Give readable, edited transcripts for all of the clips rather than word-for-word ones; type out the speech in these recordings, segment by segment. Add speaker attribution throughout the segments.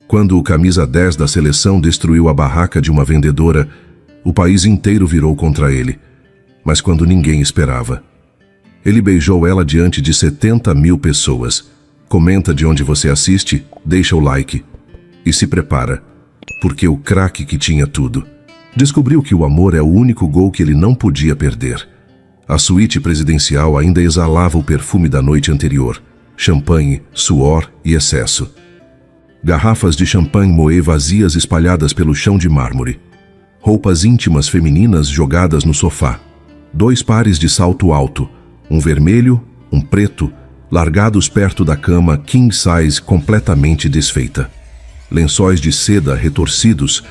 Speaker 1: Quando o camisa 10 da seleção destruiu a barraca de uma vendedora, o país inteiro virou contra ele. Mas quando ninguém esperava, ele beijou ela diante de 70 mil pessoas. Comenta de onde você assiste, deixa o like e se prepara, porque o craque que tinha tudo descobriu que o amor é o único gol que ele não podia perder. A suíte presidencial ainda exalava o perfume da noite anterior: champanhe, suor e excesso. Garrafas de champanhe moët vazias espalhadas pelo chão de mármore. Roupas íntimas femininas jogadas no sofá. 2 pares de salto alto, um vermelho, um preto, largados perto da cama king size completamente desfeita. Lençóis de seda retorcidos,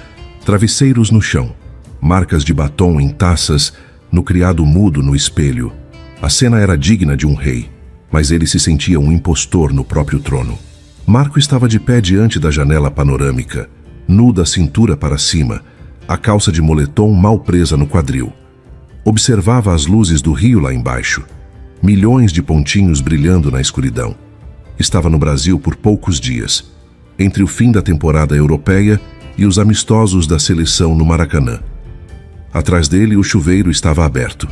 Speaker 1: travesseiros no chão, marcas de batom em taças, no criado mudo no espelho. A cena era digna de um rei, mas ele se sentia um impostor no próprio trono. Marco estava de pé diante da janela panorâmica, nu da cintura para cima, a calça de moletom mal presa no quadril. Observava as luzes do rio lá embaixo, milhões de pontinhos brilhando na escuridão. Estava no Brasil por poucos dias, entre o fim da temporada europeia e os amistosos da seleção no Maracanã. Atrás dele, o chuveiro estava aberto.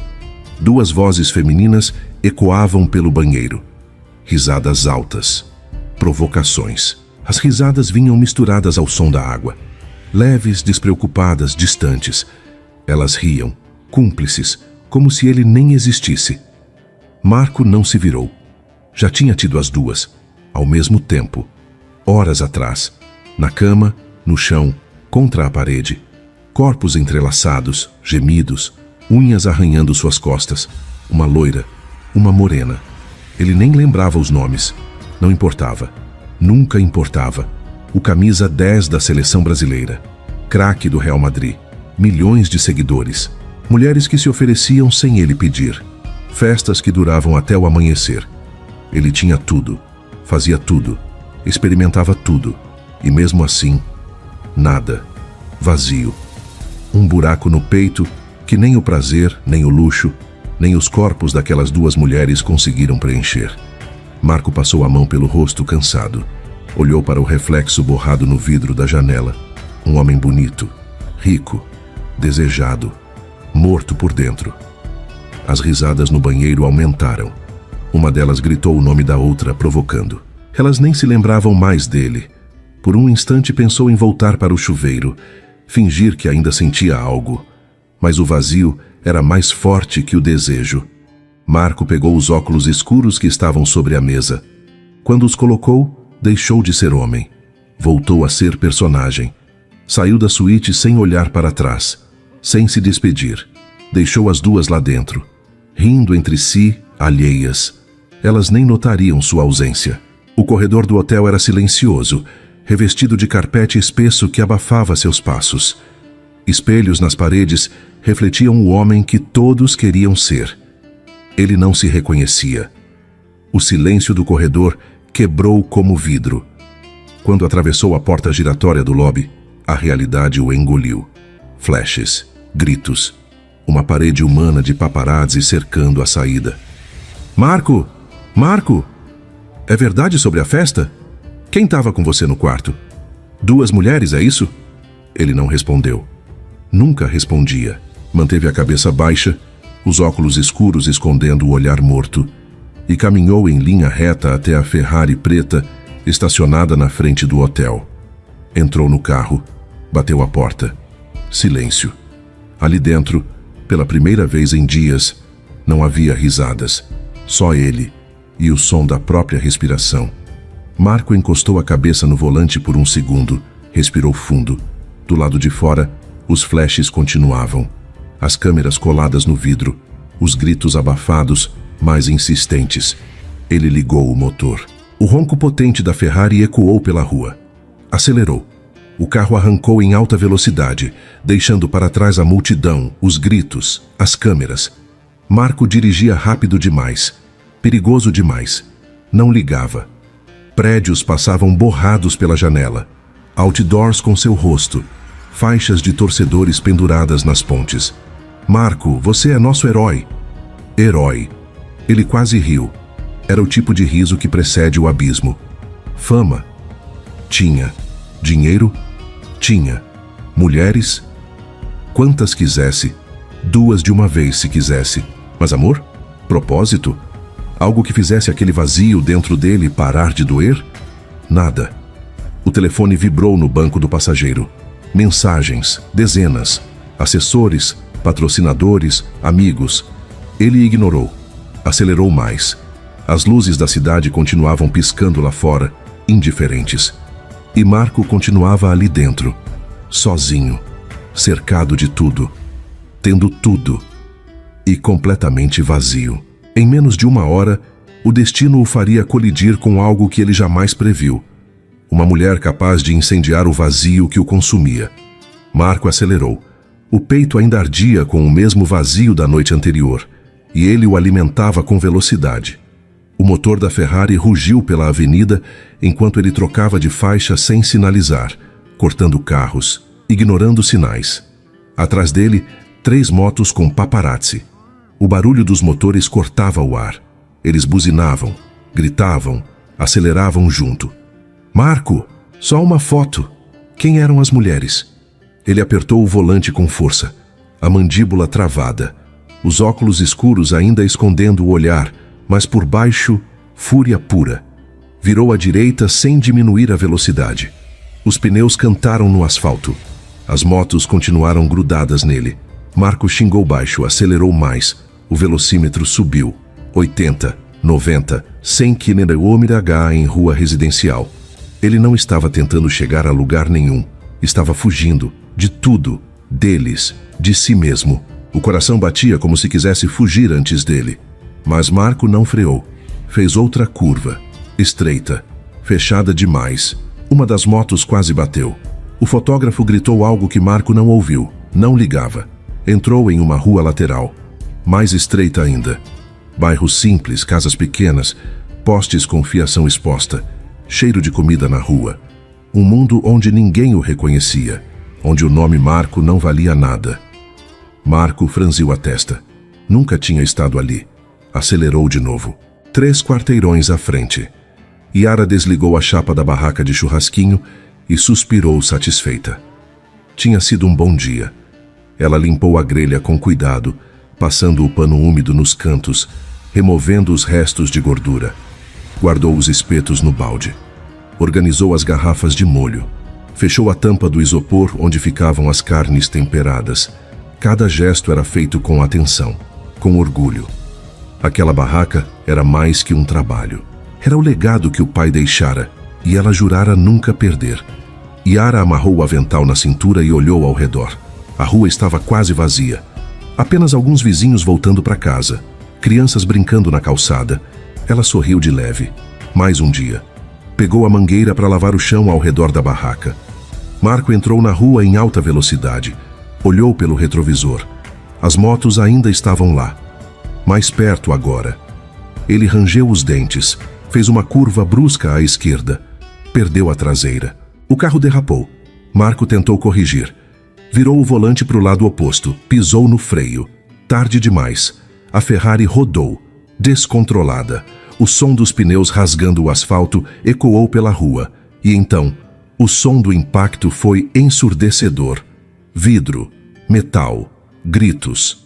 Speaker 1: 2 vozes femininas ecoavam pelo banheiro. Risadas altas. Provocações. As risadas vinham misturadas ao som da água. Leves, despreocupadas, distantes. Elas riam, cúmplices, como se ele nem existisse. Marco não se virou. Já tinha tido as 2, ao mesmo tempo, horas atrás, na cama, no chão, contra a parede. Corpos entrelaçados, gemidos, unhas arranhando suas costas. Uma loira, uma morena. Ele nem lembrava os nomes. Não importava. Nunca importava. O camisa 10 da seleção brasileira. Craque do Real Madrid. Milhões de seguidores. Mulheres que se ofereciam sem ele pedir. Festas que duravam até o amanhecer. Ele tinha tudo. Fazia tudo. Experimentava tudo. E mesmo assim, nada. Vazio. Um buraco no peito que nem o prazer, nem o luxo, nem os corpos daquelas 2 mulheres conseguiram preencher. Marco passou a mão pelo rosto cansado. Olhou para o reflexo borrado no vidro da janela. Um homem bonito, rico, desejado, morto por dentro. As risadas no banheiro aumentaram. Uma delas gritou o nome da outra, provocando. Elas nem se lembravam mais dele. Por um instante pensou em voltar para o chuveiro, fingir que ainda sentia algo. Mas o vazio era mais forte que o desejo. Marco pegou os óculos escuros que estavam sobre a mesa. Quando os colocou, deixou de ser homem. Voltou a ser personagem. Saiu da suíte sem olhar para trás, sem se despedir. Deixou as 2 lá dentro, rindo entre si, alheias. Elas nem notariam sua ausência. O corredor do hotel era silencioso, revestido de carpete espesso que abafava seus passos. Espelhos nas paredes refletiam o homem que todos queriam ser. Ele não se reconhecia. O silêncio do corredor quebrou como vidro. Quando atravessou a porta giratória do lobby, a realidade o engoliu. Flashes, gritos, uma parede humana de paparazzi cercando a saída. Marco! Marco! É verdade sobre a festa? Quem estava com você no quarto? 2 mulheres, é isso? Ele não respondeu. Nunca respondia. Manteve a cabeça baixa, os óculos escuros escondendo o olhar morto, e caminhou em linha reta até a Ferrari preta estacionada na frente do hotel. Entrou no carro, bateu a porta. Silêncio. Ali dentro, pela primeira vez em dias, não havia risadas. Só ele e o som da própria respiração. Marco encostou a cabeça no volante por um segundo, respirou fundo. Do lado de fora, os flashes continuavam. As câmeras coladas no vidro, os gritos abafados, mais insistentes. Ele ligou o motor. O ronco potente da Ferrari ecoou pela rua. Acelerou. O carro arrancou em alta velocidade, deixando para trás a multidão, os gritos, as câmeras. Marco dirigia rápido demais, perigoso demais. Não ligava. Prédios passavam borrados pela janela. Outdoors com seu rosto. Faixas de torcedores penduradas nas pontes. Marco, você é nosso herói. Herói. Ele quase riu. Era o tipo de riso que precede o abismo. Fama. Tinha. Dinheiro? Tinha. Mulheres? Quantas quisesse. 2 de uma vez se quisesse. Mas amor? Propósito? Algo que fizesse aquele vazio dentro dele parar de doer? Nada. O telefone vibrou no banco do passageiro. Mensagens, dezenas. Assessores, patrocinadores, amigos. Ele ignorou. Acelerou mais. As luzes da cidade continuavam piscando lá fora, indiferentes. E Marco continuava ali dentro, sozinho, cercado de tudo, tendo tudo, e completamente vazio. Em menos de 1 hora, o destino o faria colidir com algo que ele jamais previu. Uma mulher capaz de incendiar o vazio que o consumia. Marco acelerou. O peito ainda ardia com o mesmo vazio da noite anterior, e ele o alimentava com velocidade. O motor da Ferrari rugiu pela avenida enquanto ele trocava de faixa sem sinalizar, cortando carros, ignorando sinais. Atrás dele, 3 motos com paparazzi. O barulho dos motores cortava o ar. Eles buzinavam, gritavam, aceleravam junto. Marco, só uma foto. Quem eram as mulheres? Ele apertou o volante com força, a mandíbula travada, os óculos escuros ainda escondendo o olhar, mas por baixo, fúria pura. Virou à direita sem diminuir a velocidade. Os pneus cantaram no asfalto. As motos continuaram grudadas nele. Marco xingou baixo, acelerou mais. O velocímetro subiu. 80, 90, 100 km/h em rua residencial. Ele não estava tentando chegar a lugar nenhum. Estava fugindo de tudo, deles, de si mesmo. O coração batia como se quisesse fugir antes dele. Mas Marco não freou. Fez outra curva, estreita, fechada demais. Uma das motos quase bateu. O fotógrafo gritou algo que Marco não ouviu, não ligava. Entrou em uma rua lateral, mais estreita ainda. Bairro simples, casas pequenas, postes com fiação exposta, cheiro de comida na rua. Um mundo onde ninguém o reconhecia, onde o nome Marco não valia nada. Marco franziu a testa. Nunca tinha estado ali. Acelerou de novo. 3 quarteirões à frente. Yara desligou a chapa da barraca de churrasquinho e suspirou satisfeita. Tinha sido um bom dia. Ela limpou a grelha com cuidado, passando o pano úmido nos cantos, removendo os restos de gordura. Guardou os espetos no balde. Organizou as garrafas de molho. Fechou a tampa do isopor onde ficavam as carnes temperadas. Cada gesto era feito com atenção, com orgulho. Aquela barraca era mais que um trabalho. Era o legado que o pai deixara, e ela jurara nunca perder. Yara amarrou o avental na cintura e olhou ao redor. A rua estava quase vazia. Apenas alguns vizinhos voltando para casa. Crianças brincando na calçada. Ela sorriu de leve. Mais um dia. Pegou a mangueira para lavar o chão ao redor da barraca. Marco entrou na rua em alta velocidade. Olhou pelo retrovisor. As motos ainda estavam lá. Mais perto agora. Ele rangeu os dentes, fez uma curva brusca à esquerda. Perdeu a traseira. O carro derrapou. Marco tentou corrigir. Virou o volante para o lado oposto, pisou no freio. Tarde demais. A Ferrari rodou, descontrolada. O som dos pneus rasgando o asfalto ecoou pela rua. E então, o som do impacto foi ensurdecedor. Vidro, metal, gritos.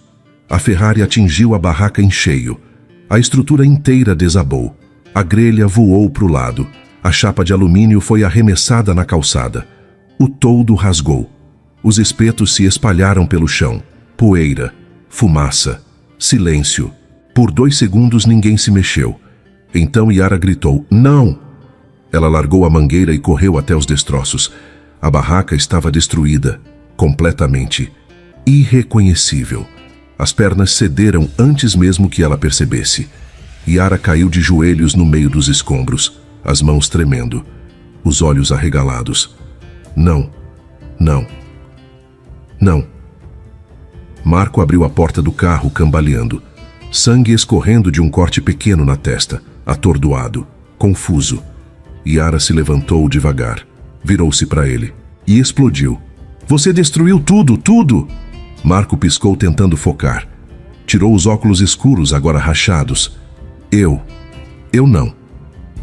Speaker 1: A Ferrari atingiu a barraca em cheio. A estrutura inteira desabou. A grelha voou para o lado. A chapa de alumínio foi arremessada na calçada. O toldo rasgou. Os espetos se espalharam pelo chão. Poeira, fumaça, silêncio. Por 2 segundos ninguém se mexeu. Então Yara gritou, "Não!" Ela largou a mangueira e correu até os destroços. A barraca estava destruída, completamente, irreconhecível. As pernas cederam antes mesmo que ela percebesse. Yara caiu de joelhos no meio dos escombros, as mãos tremendo, os olhos arregalados. Não, não, não. Marco abriu a porta do carro cambaleando, sangue escorrendo de um corte pequeno na testa, atordoado, confuso. Yara se levantou devagar, virou-se para ele e explodiu. "Você destruiu tudo, tudo!" Marco piscou tentando focar. Tirou os óculos escuros, agora rachados. Eu não.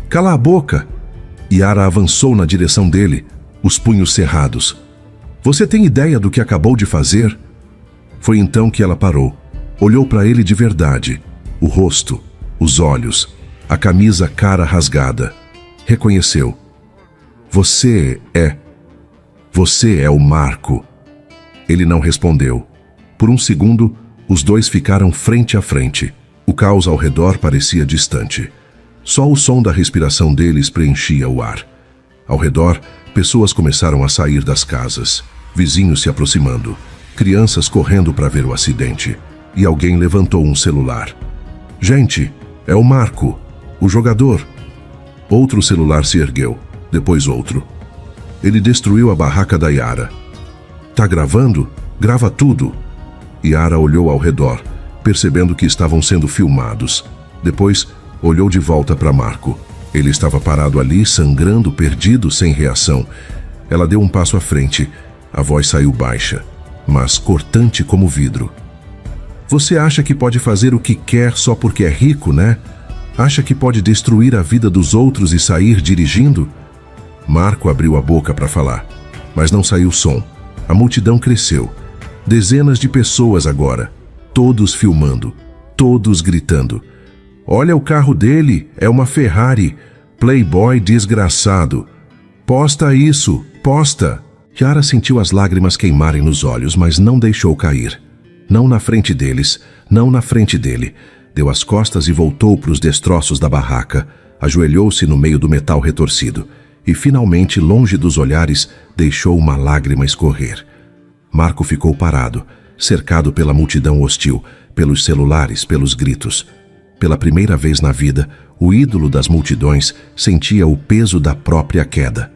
Speaker 1: "Cala a boca!" Yara avançou na direção dele, os punhos cerrados. Você tem ideia do que acabou de fazer? Foi então que ela parou. Olhou para ele de verdade. O rosto, os olhos, a camisa cara rasgada. Reconheceu. Você é o Marco. Ele não respondeu. Por um segundo, os dois ficaram frente a frente. O caos ao redor parecia distante. Só o som da respiração deles preenchia o ar. Ao redor, pessoas começaram a sair das casas. Vizinhos se aproximando. Crianças correndo para ver o acidente. E alguém levantou um celular. Gente, é o Marco, o jogador. Outro celular se ergueu, depois outro. Ele destruiu a barraca da Yara. Tá gravando? Grava tudo. Yara olhou ao redor, percebendo que estavam sendo filmados. Depois, olhou de volta para Marco. Ele estava parado ali, sangrando, perdido, sem reação. Ela deu um passo à frente. A voz saiu baixa, mas cortante como vidro. Você acha que pode fazer o que quer só porque é rico, né? Acha que pode destruir a vida dos outros e sair dirigindo? Marco abriu a boca para falar, mas não saiu som. A multidão cresceu. Dezenas de pessoas agora, todos filmando, todos gritando. Olha o carro dele, é uma Ferrari. Playboy desgraçado. Posta isso, posta. Yara sentiu as lágrimas queimarem nos olhos, mas não deixou cair. Não na frente deles, não na frente dele. Deu as costas e voltou para os destroços da barraca. Ajoelhou-se no meio do metal retorcido. E finalmente, longe dos olhares, deixou uma lágrima escorrer. Marco ficou parado, cercado pela multidão hostil, pelos celulares, pelos gritos. Pela primeira vez na vida, o ídolo das multidões sentia o peso da própria queda.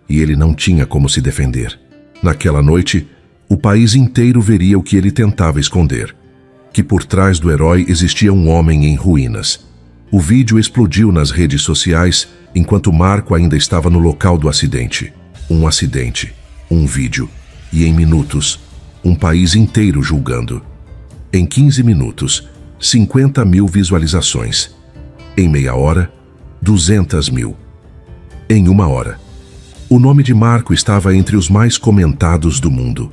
Speaker 1: E ele não tinha como se defender. Naquela noite, o país inteiro veria o que ele tentava esconder. Que por trás do herói existia um homem em ruínas. O vídeo explodiu nas redes sociais enquanto Marco ainda estava no local do acidente. Um acidente, um vídeo. E em minutos, um país inteiro julgando. Em 15 minutos, 50 mil visualizações. Em meia hora, 200 mil. Em uma hora, o nome de Marco estava entre os mais comentados do mundo.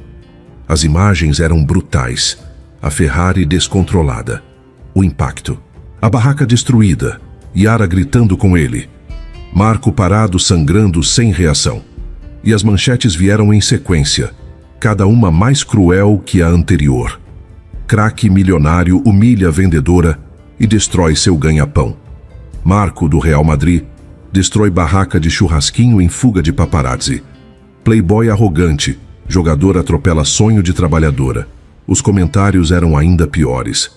Speaker 1: As imagens eram brutais. A Ferrari descontrolada. O impacto. A barraca destruída. Yara gritando com ele. Marco parado, sangrando, sem reação. E as manchetes vieram em sequência, cada uma mais cruel que a anterior. Craque milionário humilha a vendedora e destrói seu ganha-pão. Marco, do Real Madrid, destrói barraca de churrasquinho em fuga de paparazzi. Playboy arrogante, jogador atropela sonho de trabalhadora. Os comentários eram ainda piores.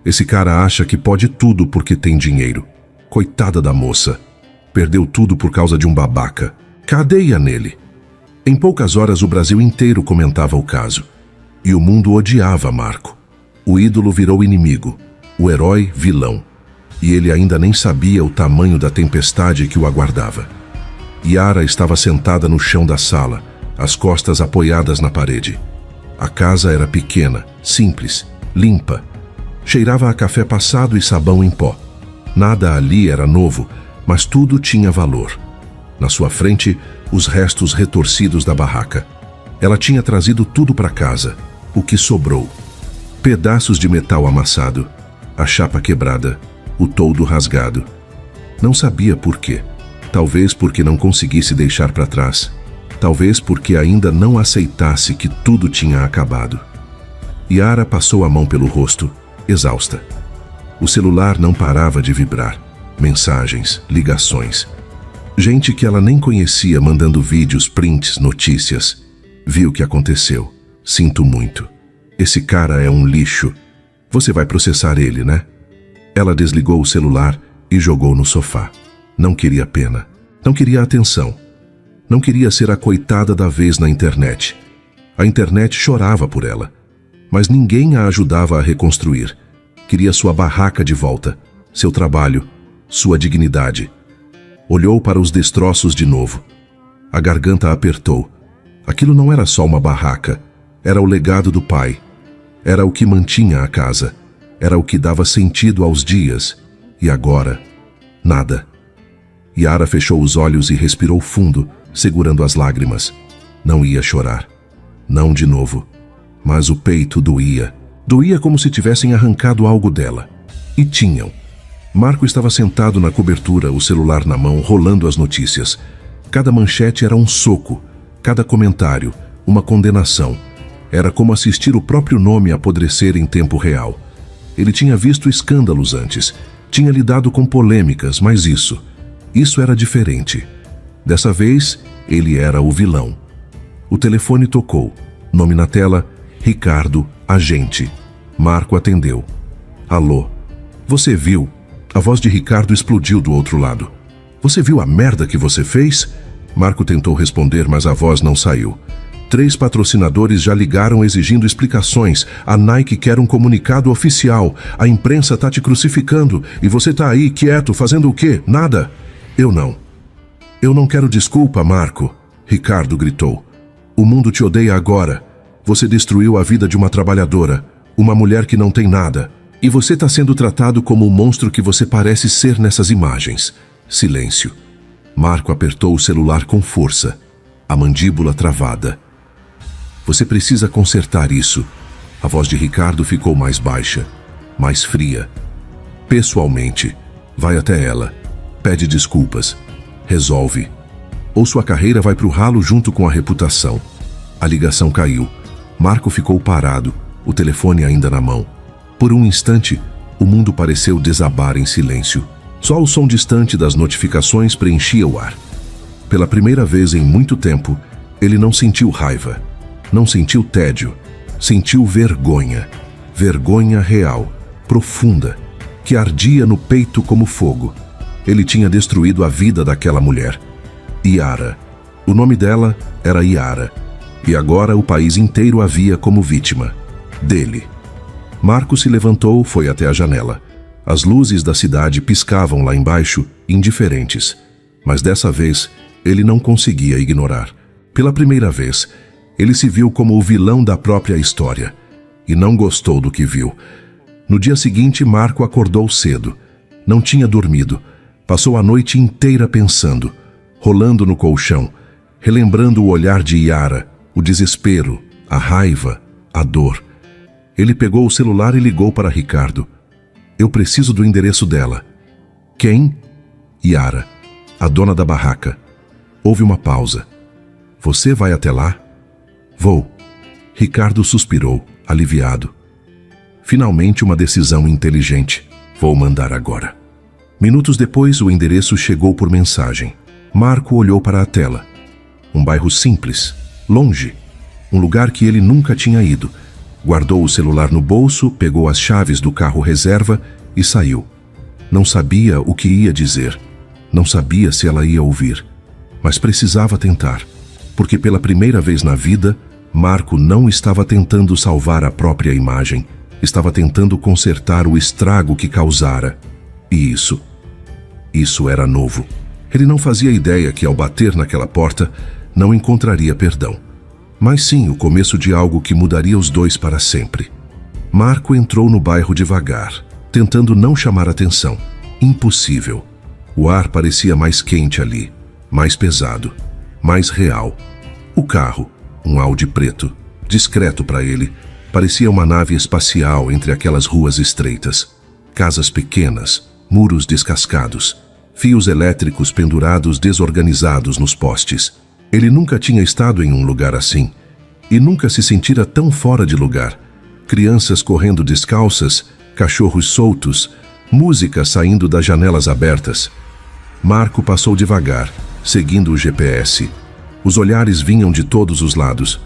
Speaker 1: Esse cara acha que pode tudo porque tem dinheiro. Coitada da moça. Perdeu tudo por causa de um babaca. Cadeia nele. Em poucas horas o Brasil inteiro comentava o caso. E o mundo odiava Marco. O ídolo virou inimigo. O herói, vilão. E ele ainda nem sabia o tamanho da tempestade que o aguardava. Yara estava sentada no chão da sala, as costas apoiadas na parede. A casa era pequena, simples, limpa. Cheirava a café passado e sabão em pó. Nada ali era novo, mas tudo tinha valor. Na sua frente, os restos retorcidos da barraca. Ela tinha trazido tudo para casa, o que sobrou. Pedaços de metal amassado, a chapa quebrada, o toldo rasgado. Não sabia por quê. Talvez porque não conseguisse deixar para trás. Talvez porque ainda não aceitasse que tudo tinha acabado. Yara passou a mão pelo rosto, exausta. O celular não parava de vibrar. Mensagens, ligações. Gente que ela nem conhecia mandando vídeos, prints, notícias. Vi o que aconteceu. Sinto muito. Esse cara é um lixo. Você vai processar ele, né? Ela desligou o celular e jogou no sofá. Não queria pena. Não queria atenção. Não queria ser a coitada da vez na internet. A internet chorava por ela. Mas ninguém a ajudava a reconstruir. Queria sua barraca de volta, seu trabalho, sua dignidade. Olhou para os destroços de novo. A garganta apertou. Aquilo não era só uma barraca. Era o legado do pai. Era o que mantinha a casa. Era o que dava sentido aos dias. E agora, nada. Yara fechou os olhos e respirou fundo, segurando as lágrimas. Não ia chorar. Não de novo. Mas o peito doía. Doía como se tivessem arrancado algo dela. E tinham. Marco estava sentado na cobertura, o celular na mão, rolando as notícias. Cada manchete era um soco. Cada comentário, uma condenação. Era como assistir o próprio nome apodrecer em tempo real. Ele tinha visto escândalos antes. Tinha lidado com polêmicas, mas isso era diferente. Dessa vez, ele era o vilão. O telefone tocou. Nome na tela, Ricardo, agente. Marco atendeu. Alô? Você viu? A voz de Ricardo explodiu do outro lado. Você viu a merda que você fez? Marco tentou responder, mas a voz não saiu. 3 patrocinadores já ligaram exigindo explicações. A Nike quer um comunicado oficial. A imprensa tá te crucificando. E você tá aí, quieto, fazendo o quê? Nada. Eu não. Eu não quero desculpa, Marco. Ricardo gritou. O mundo te odeia agora. Você destruiu a vida de uma trabalhadora. Uma mulher que não tem nada. E você está sendo tratado como o monstro que você parece ser nessas imagens. Silêncio. Marco apertou o celular com força. A mandíbula travada. Você precisa consertar isso. A voz de Ricardo ficou mais baixa, mais fria. Pessoalmente, vai até ela. Pede desculpas. Resolve. Ou sua carreira vai pro ralo junto com a reputação. A ligação caiu. Marco ficou parado, o telefone ainda na mão. Por um instante, o mundo pareceu desabar em silêncio. Só o som distante das notificações preenchia o ar. Pela primeira vez em muito tempo, ele não sentiu raiva. Não sentiu tédio. Sentiu vergonha. Vergonha real, profunda, que ardia no peito como fogo. Ele tinha destruído a vida daquela mulher. Yara. O nome dela era Yara. E agora o país inteiro a via como vítima. Dele. Marco se levantou, foi até a janela. As luzes da cidade piscavam lá embaixo, indiferentes. Mas dessa vez, ele não conseguia ignorar. Pela primeira vez, ele se viu como o vilão da própria história. E não gostou do que viu. No dia seguinte, Marco acordou cedo. Não tinha dormido. Passou a noite inteira pensando, rolando no colchão, relembrando o olhar de Yara, o desespero, a raiva, a dor. Ele pegou o celular e ligou para Ricardo. Eu preciso do endereço dela. Quem? Yara, a dona da barraca. Houve uma pausa. Você vai até lá? Vou. Ricardo suspirou, aliviado. Finalmente uma decisão inteligente. Vou mandar agora. Minutos depois, o endereço chegou por mensagem. Marco olhou para a tela. Um bairro simples, longe. Um lugar que ele nunca tinha ido. Guardou o celular no bolso, pegou as chaves do carro reserva e saiu. Não sabia o que ia dizer. Não sabia se ela ia ouvir. Mas precisava tentar. Porque pela primeira vez na vida, Marco não estava tentando salvar a própria imagem. Estava tentando consertar o estrago que causara. E isso era novo. Ele não fazia ideia que ao bater naquela porta, não encontraria perdão. Mas sim o começo de algo que mudaria os dois para sempre. Marco entrou no bairro devagar, tentando não chamar atenção. Impossível. O ar parecia mais quente ali, mais pesado, mais real. O carro, um Audi preto, discreto para ele, parecia uma nave espacial entre aquelas ruas estreitas. Casas pequenas, muros descascados, fios elétricos pendurados desorganizados nos postes. Ele nunca tinha estado em um lugar assim, e nunca se sentira tão fora de lugar. Crianças correndo descalças, cachorros soltos, música saindo das janelas abertas. Marco passou devagar, seguindo o GPS. Os olhares vinham de todos os lados.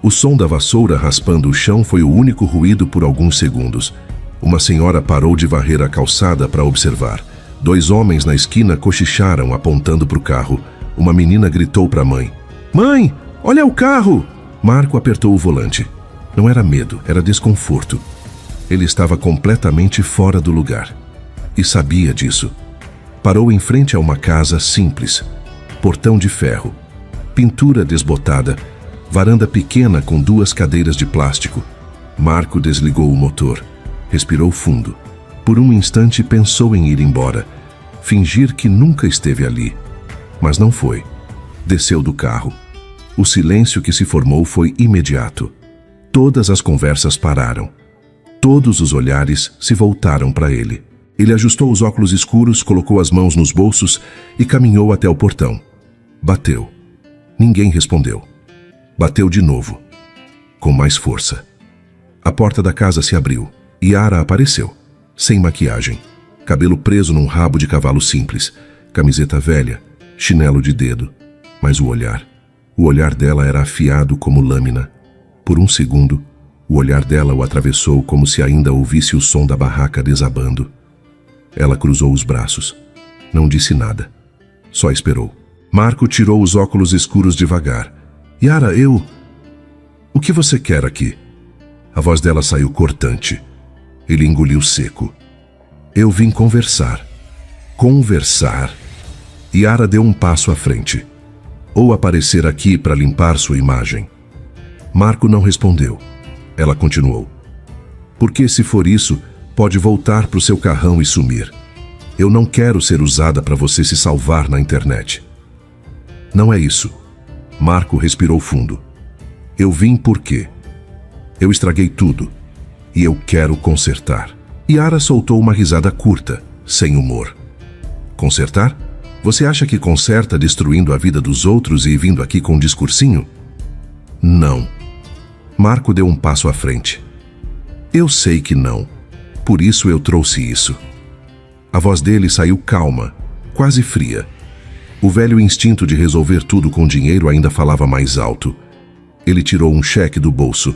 Speaker 1: O som da vassoura raspando o chão foi o único ruído por alguns segundos. Uma senhora parou de varrer a calçada para observar. 2 homens na esquina cochicharam apontando para o carro. Uma menina gritou para a mãe. Mãe, olha o carro! Marco apertou o volante. Não era medo, era desconforto. Ele estava completamente fora do lugar. E sabia disso. Parou em frente a uma casa simples. Portão de ferro. Pintura desbotada. Varanda pequena com 2 cadeiras de plástico. Marco desligou o motor. Respirou fundo. Por um instante pensou em ir embora. Fingir que nunca esteve ali. Mas não foi. Desceu do carro. O silêncio que se formou foi imediato. Todas as conversas pararam. Todos os olhares se voltaram para ele. Ele ajustou os óculos escuros, colocou as mãos nos bolsos e caminhou até o portão. Bateu. Ninguém respondeu. Bateu de novo, com mais força. A porta da casa se abriu. Yara apareceu, sem maquiagem, cabelo preso num rabo de cavalo simples, camiseta velha, chinelo de dedo. Mas o olhar dela era afiado como lâmina. Por um segundo, o olhar dela o atravessou como se ainda ouvisse o som da barraca desabando. Ela cruzou os braços. Não disse nada. Só esperou. Marco tirou os óculos escuros devagar. Yara, O que você quer aqui? A voz dela saiu cortante. Ele engoliu seco. Eu vim conversar. Conversar? Yara deu um passo à frente. Ou aparecer aqui para limpar sua imagem. Marco não respondeu. Ela continuou. Porque se for isso, pode voltar para o seu carrão e sumir. Eu não quero ser usada para você se salvar na internet. Não é isso. Marco respirou fundo. Eu vim porque eu estraguei tudo e eu quero consertar. Yara soltou uma risada curta, sem humor. Consertar? Você acha que conserta destruindo a vida dos outros e vindo aqui com um discursinho? Não. Marco deu um passo à frente. Eu sei que não. Por isso eu trouxe isso. A voz dele saiu calma, quase fria. O velho instinto de resolver tudo com dinheiro ainda falava mais alto. Ele tirou um cheque do bolso,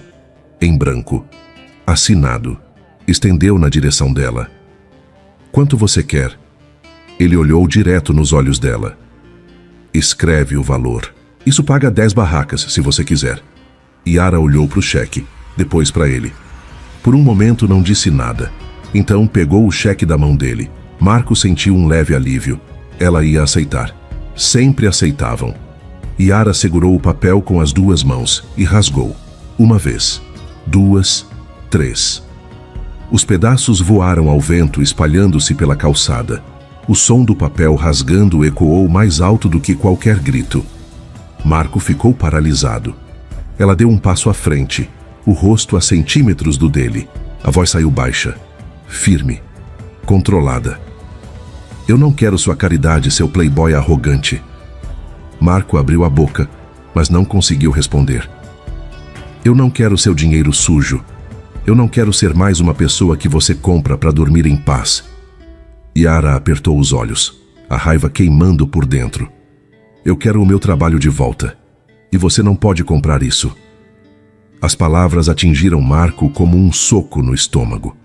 Speaker 1: em branco, assinado. Estendeu na direção dela. Quanto você quer? Ele olhou direto nos olhos dela. Escreve o valor. Isso paga 10 barracas, se você quiser. Yara olhou para o cheque, depois para ele. Por um momento não disse nada. Então pegou o cheque da mão dele. Marco sentiu um leve alívio. Ela ia aceitar. Sempre aceitavam. Yara segurou o papel com as 2 mãos e rasgou. 1 vez, 2, 3. Os pedaços voaram ao vento, espalhando-se pela calçada. O som do papel rasgando ecoou mais alto do que qualquer grito. Marco ficou paralisado. Ela deu um passo à frente, o rosto a centímetros do dele. A voz saiu baixa, firme, controlada. Eu não quero sua caridade, seu playboy arrogante. Marco abriu a boca, mas não conseguiu responder. Eu não quero seu dinheiro sujo. Eu não quero ser mais uma pessoa que você compra para dormir em paz. Yara apertou os olhos, a raiva queimando por dentro. Eu quero o meu trabalho de volta. E você não pode comprar isso. As palavras atingiram Marco como um soco no estômago.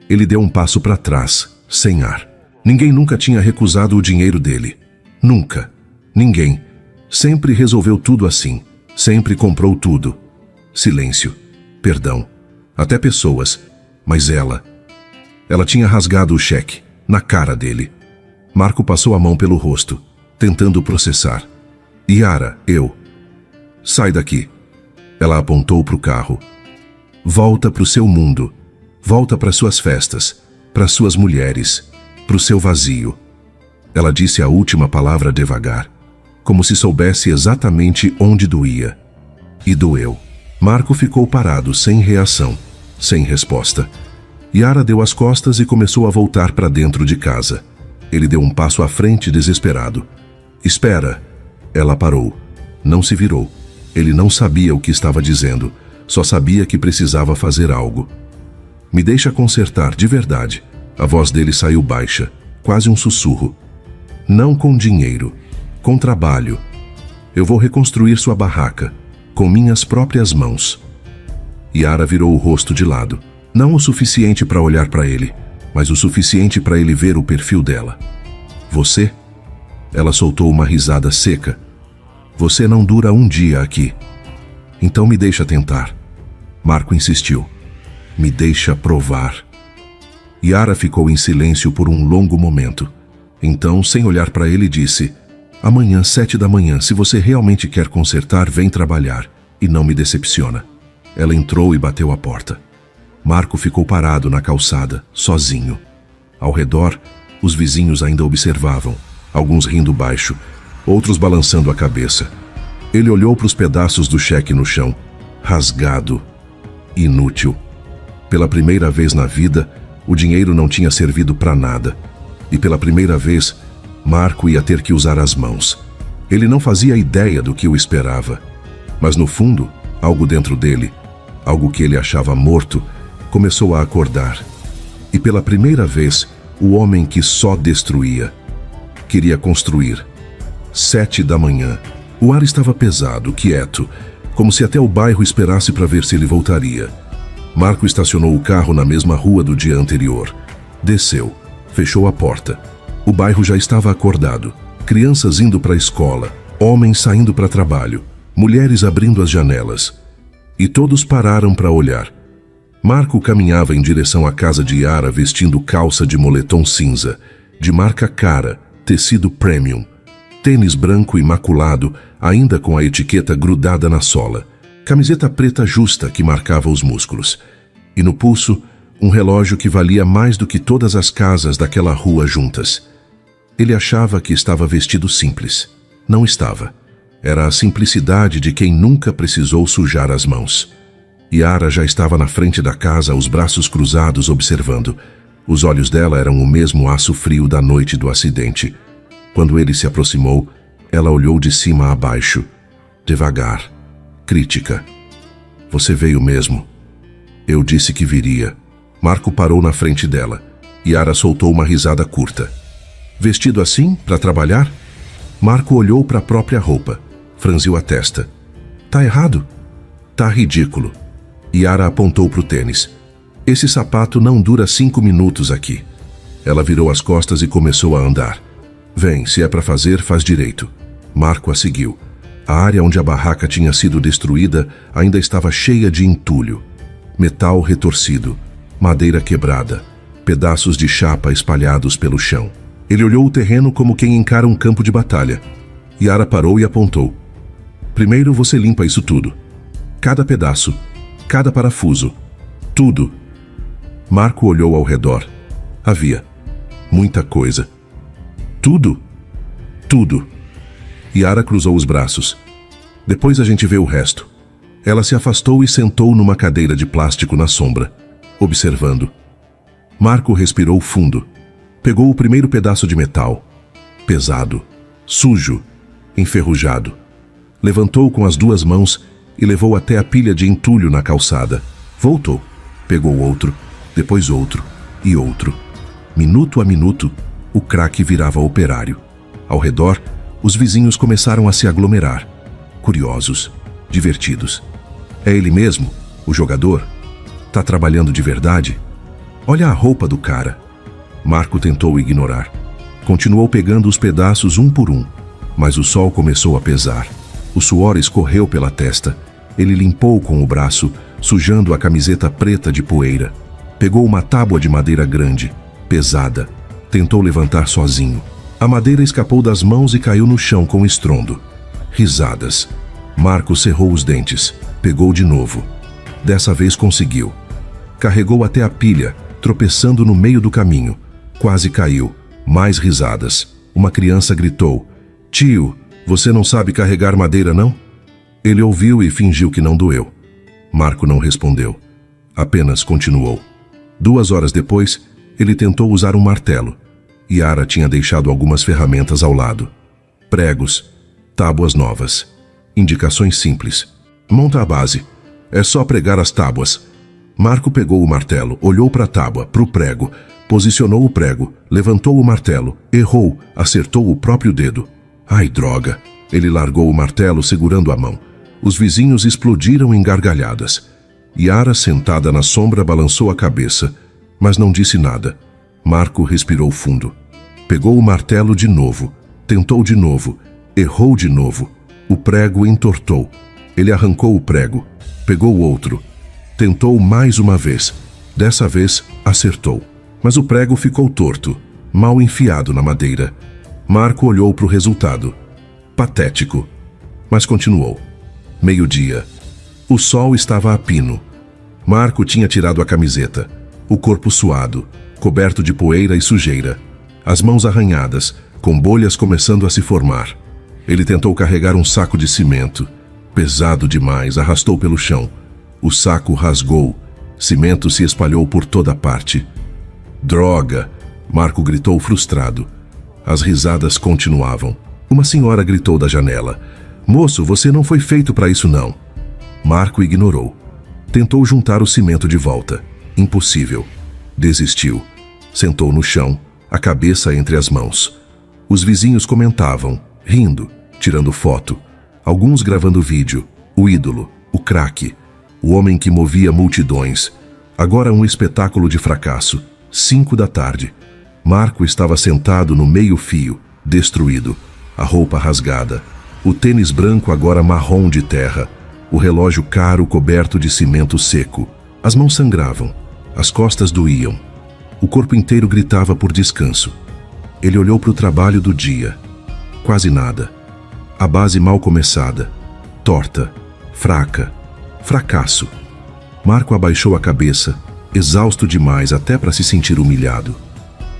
Speaker 1: Ele deu um passo para trás, sem ar. Ninguém nunca tinha recusado o dinheiro dele. Nunca. Ninguém. Sempre resolveu tudo assim. Sempre comprou tudo. Silêncio. Perdão. Até pessoas. Mas ela tinha rasgado o cheque, na cara dele. Marco passou a mão pelo rosto, tentando processar. Yara, Sai daqui. Ela apontou para o carro. Volta para o seu mundo. Volta para suas festas, para suas mulheres, para o seu vazio. Ela disse a última palavra devagar, como se soubesse exatamente onde doía. E doeu. Marco ficou parado, sem reação, sem resposta. Yara deu as costas e começou a voltar para dentro de casa. Ele deu um passo à frente, desesperado. Espera. Ela parou. Não se virou. Ele não sabia o que estava dizendo, só sabia que precisava fazer algo. Me deixa consertar, de verdade. A voz dele saiu baixa, quase um sussurro. Não com dinheiro, com trabalho. Eu vou reconstruir sua barraca, com minhas próprias mãos. Yara virou o rosto de lado. Não o suficiente para olhar para ele, mas o suficiente para ele ver o perfil dela. Você? Ela soltou uma risada seca. Você não dura um dia aqui. Então me deixa tentar. Marco insistiu. Me deixa provar. Yara ficou em silêncio por um longo momento. Então, sem olhar para ele, disse: Amanhã, 7 da manhã, se você realmente quer consertar, vem trabalhar. E não me decepciona. Ela entrou e bateu a porta. Marco ficou parado na calçada, sozinho. Ao redor, os vizinhos ainda observavam, alguns rindo baixo, outros balançando a cabeça. Ele olhou para os pedaços do cheque no chão. Rasgado. Inútil. Pela primeira vez na vida, o dinheiro não tinha servido para nada. E pela primeira vez, Marco ia ter que usar as mãos. Ele não fazia ideia do que o esperava. Mas no fundo, algo dentro dele, algo que ele achava morto, começou a acordar. E pela primeira vez, o homem que só destruía queria construir. 7 da manhã. O ar estava pesado, quieto, como se até o bairro esperasse para ver se ele voltaria. Marco estacionou o carro na mesma rua do dia anterior. Desceu, fechou a porta. O bairro já estava acordado. Crianças indo para a escola, homens saindo para trabalho, mulheres abrindo as janelas. E todos pararam para olhar. Marco caminhava em direção à casa de Yara vestindo calça de moletom cinza, de marca cara, tecido premium, tênis branco imaculado, ainda com a etiqueta grudada na sola, camiseta preta justa que marcava os músculos, e no pulso, um relógio que valia mais do que todas as casas daquela rua juntas. Ele achava que estava vestido simples. Não estava. Era a simplicidade de quem nunca precisou sujar as mãos. Yara já estava na frente da casa, os braços cruzados, observando. Os olhos dela eram o mesmo aço frio da noite do acidente. Quando ele se aproximou, ela olhou de cima a baixo. Devagar. Crítica. Você veio mesmo. Eu disse que viria. Marco parou na frente dela. Yara soltou uma risada curta. Vestido assim, para trabalhar? Marco olhou para a própria roupa. Franziu a testa. Tá errado? Tá ridículo. Yara apontou para o tênis. Esse sapato não dura 5 minutos aqui. Ela virou as costas e começou a andar. Vem, se é para fazer, faz direito. Marco a seguiu. A área onde a barraca tinha sido destruída ainda estava cheia de entulho. Metal retorcido, madeira quebrada, pedaços de chapa espalhados pelo chão. Ele olhou o terreno como quem encara um campo de batalha. Yara parou e apontou. Primeiro você limpa isso tudo. Cada pedaço, cada parafuso, tudo. Marco olhou ao redor. Havia muita coisa. Tudo? Tudo. Yara cruzou os braços. Depois a gente vê o resto. Ela se afastou e sentou numa cadeira de plástico na sombra, observando. Marco respirou fundo. Pegou o primeiro pedaço de metal. Pesado, sujo, enferrujado. Levantou com as 2 mãos e levou até a pilha de entulho na calçada. Voltou. Pegou outro, depois outro e outro. Minuto a minuto, o craque virava operário. Ao redor, os vizinhos começaram a se aglomerar. Curiosos, divertidos. É ele mesmo, o jogador? Tá trabalhando de verdade? Olha a roupa do cara. Marco tentou ignorar. Continuou pegando os pedaços um por um, mas o sol começou a pesar. O suor escorreu pela testa. Ele limpou com o braço, sujando a camiseta preta de poeira. Pegou uma tábua de madeira grande, pesada. Tentou levantar sozinho. A madeira escapou das mãos e caiu no chão com estrondo. Risadas. Marco cerrou os dentes. Pegou de novo. Dessa vez conseguiu. Carregou até a pilha, tropeçando no meio do caminho. Quase caiu. Mais risadas. Uma criança gritou. Tio, você não sabe carregar madeira, não? Ele ouviu e fingiu que não doeu. Marco não respondeu. Apenas continuou. 2 horas depois, ele tentou usar um martelo. Yara tinha deixado algumas ferramentas ao lado. Pregos, tábuas novas. Indicações simples. Monta a base. É só pregar as tábuas. Marco pegou o martelo, olhou para a tábua, para o prego, posicionou o prego, levantou o martelo, errou, acertou o próprio dedo. Ai, droga! Ele largou o martelo segurando a mão. Os vizinhos explodiram em gargalhadas. Yara, sentada na sombra, balançou a cabeça, mas não disse nada. Marco respirou fundo. Pegou o martelo de novo, tentou de novo, errou de novo. O prego entortou. Ele arrancou o prego, pegou outro. Tentou mais uma vez. Dessa vez, acertou. Mas o prego ficou torto, mal enfiado na madeira. Marco olhou para o resultado. Patético. Mas continuou. 12:00. O sol estava a pino. Marco tinha tirado a camiseta. O corpo suado, coberto de poeira e sujeira. As mãos arranhadas, com bolhas começando a se formar. Ele tentou carregar um saco de cimento. Pesado demais, arrastou pelo chão. O saco rasgou. Cimento se espalhou por toda parte. Droga! Marco gritou frustrado. As risadas continuavam. Uma senhora gritou da janela. Moço, você não foi feito para isso não. Marco ignorou. Tentou juntar o cimento de volta. Impossível. Desistiu. Sentou no chão, a cabeça entre as mãos. Os vizinhos comentavam, rindo, tirando foto. Alguns gravando vídeo. O ídolo, o craque, o homem que movia multidões. Agora um espetáculo de fracasso. 5 da tarde. Marco estava sentado no meio-fio, destruído. A roupa rasgada. O tênis branco agora marrom de terra. O relógio caro coberto de cimento seco. As mãos sangravam. As costas doíam. O corpo inteiro gritava por descanso. Ele olhou para o trabalho do dia. Quase nada. A base mal começada. Torta. Fraca. Fracasso. Marco abaixou a cabeça, exausto demais até para se sentir humilhado.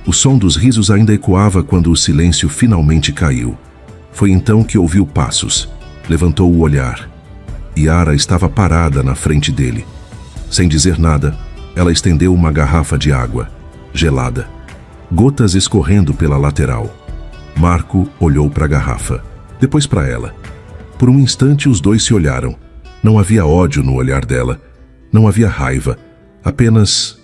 Speaker 1: O som dos risos ainda ecoava quando o silêncio finalmente caiu. Foi então que ouviu passos. Levantou o olhar. Yara estava parada na frente dele. Sem dizer nada, ela estendeu uma garrafa de água, gelada. Gotas escorrendo pela lateral. Marco olhou para a garrafa, depois para ela. Por um instante os dois se olharam. Não havia ódio no olhar dela. Não havia raiva. Apenas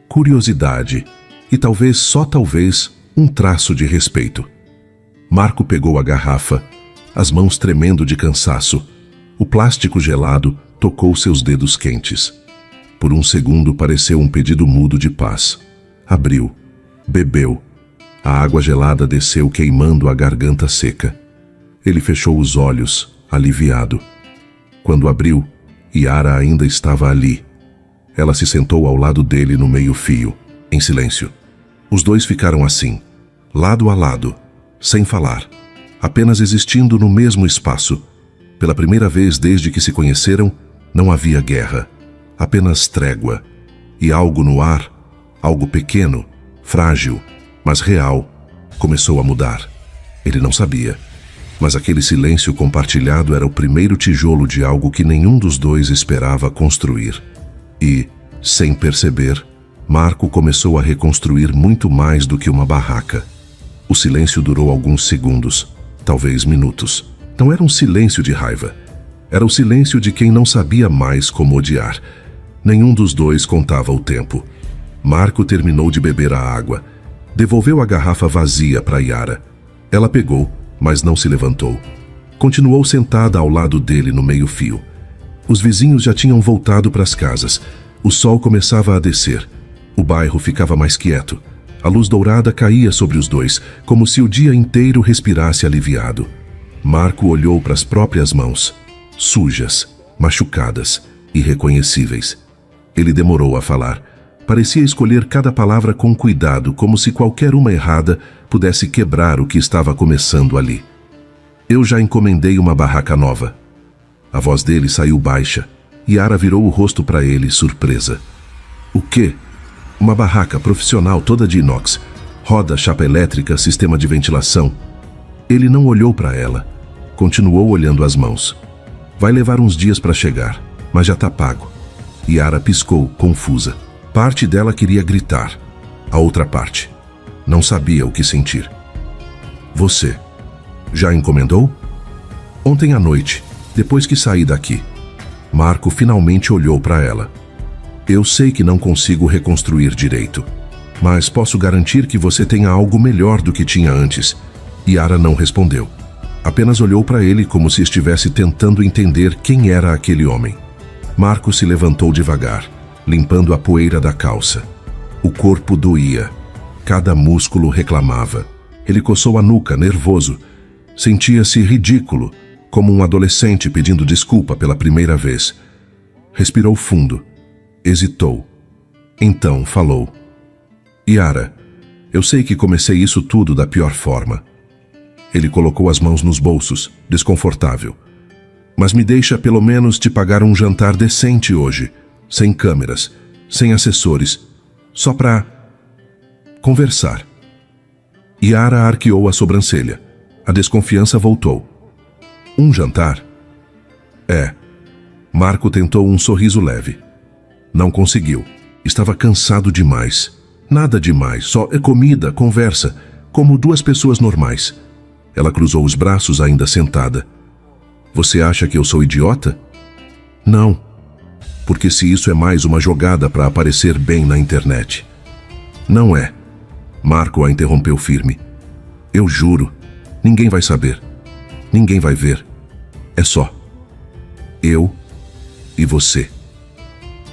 Speaker 1: curiosidade. E talvez, só talvez, um traço de respeito. Marco pegou a garrafa, as mãos tremendo de cansaço. O plástico gelado tocou seus dedos quentes. Por um segundo pareceu um pedido mudo de paz. Abriu. Bebeu. A água gelada desceu queimando a garganta seca. Ele fechou os olhos, aliviado. Quando abriu, Yara ainda estava ali. Ela se sentou ao lado dele no meio-fio, em silêncio. Os dois ficaram assim, lado a lado, sem falar, apenas existindo no mesmo espaço. Pela primeira vez desde que se conheceram, não havia guerra, apenas trégua. E algo no ar, algo pequeno, frágil, mas real, começou a mudar. Ele não sabia, mas aquele silêncio compartilhado era o primeiro tijolo de algo que nenhum dos dois esperava construir. E, sem perceber, Marco começou a reconstruir muito mais do que uma barraca. O silêncio durou alguns segundos, talvez minutos. Não era um silêncio de raiva. Era o silêncio de quem não sabia mais como odiar. Nenhum dos dois contava o tempo. Marco terminou de beber a água. Devolveu a garrafa vazia para Yara. Ela pegou, mas não se levantou. Continuou sentada ao lado dele no meio-fio. Os vizinhos já tinham voltado para as casas. O sol começava a descer. O bairro ficava mais quieto. A luz dourada caía sobre os dois, como se o dia inteiro respirasse aliviado. Marco olhou para as próprias mãos, sujas, machucadas, irreconhecíveis. Ele demorou a falar. Parecia escolher cada palavra com cuidado, como se qualquer uma errada pudesse quebrar o que estava começando ali. Eu já encomendei uma barraca nova. A voz dele saiu baixa. Yara virou o rosto para ele, surpresa. O quê? Uma barraca profissional toda de inox. Roda, chapa elétrica, sistema de ventilação. Ele não olhou para ela. Continuou olhando as mãos. Vai levar uns dias para chegar, mas já tá pago. Yara piscou, confusa. Parte dela queria gritar. A outra parte não sabia o que sentir. Você já encomendou? Ontem à noite, depois que saí daqui. Marco finalmente olhou para ela. Eu sei que não consigo reconstruir direito, mas posso garantir que você tenha algo melhor do que tinha antes. Yara não respondeu. Apenas olhou para ele como se estivesse tentando entender quem era aquele homem. Marco se levantou devagar, limpando a poeira da calça. O corpo doía. Cada músculo reclamava. Ele coçou a nuca, nervoso. Sentia-se ridículo, como um adolescente pedindo desculpa pela primeira vez. Respirou fundo. Hesitou. Então falou. Yara, eu sei que comecei isso tudo da pior forma. Ele colocou as mãos nos bolsos, desconfortável. Mas me deixa pelo menos te pagar um jantar decente hoje, sem câmeras, sem assessores, só pra conversar. Yara arqueou a sobrancelha. A desconfiança voltou. Um jantar? É. Marco tentou um sorriso leve. Não conseguiu. Estava cansado demais. Nada demais, só comida, conversa, como duas pessoas normais. Ela cruzou os braços ainda sentada. Você acha que eu sou idiota? Não. Porque se isso é mais uma jogada para aparecer bem na internet. Não é. Marco a interrompeu firme. Eu juro, ninguém vai saber. Ninguém vai ver. É só eu e você.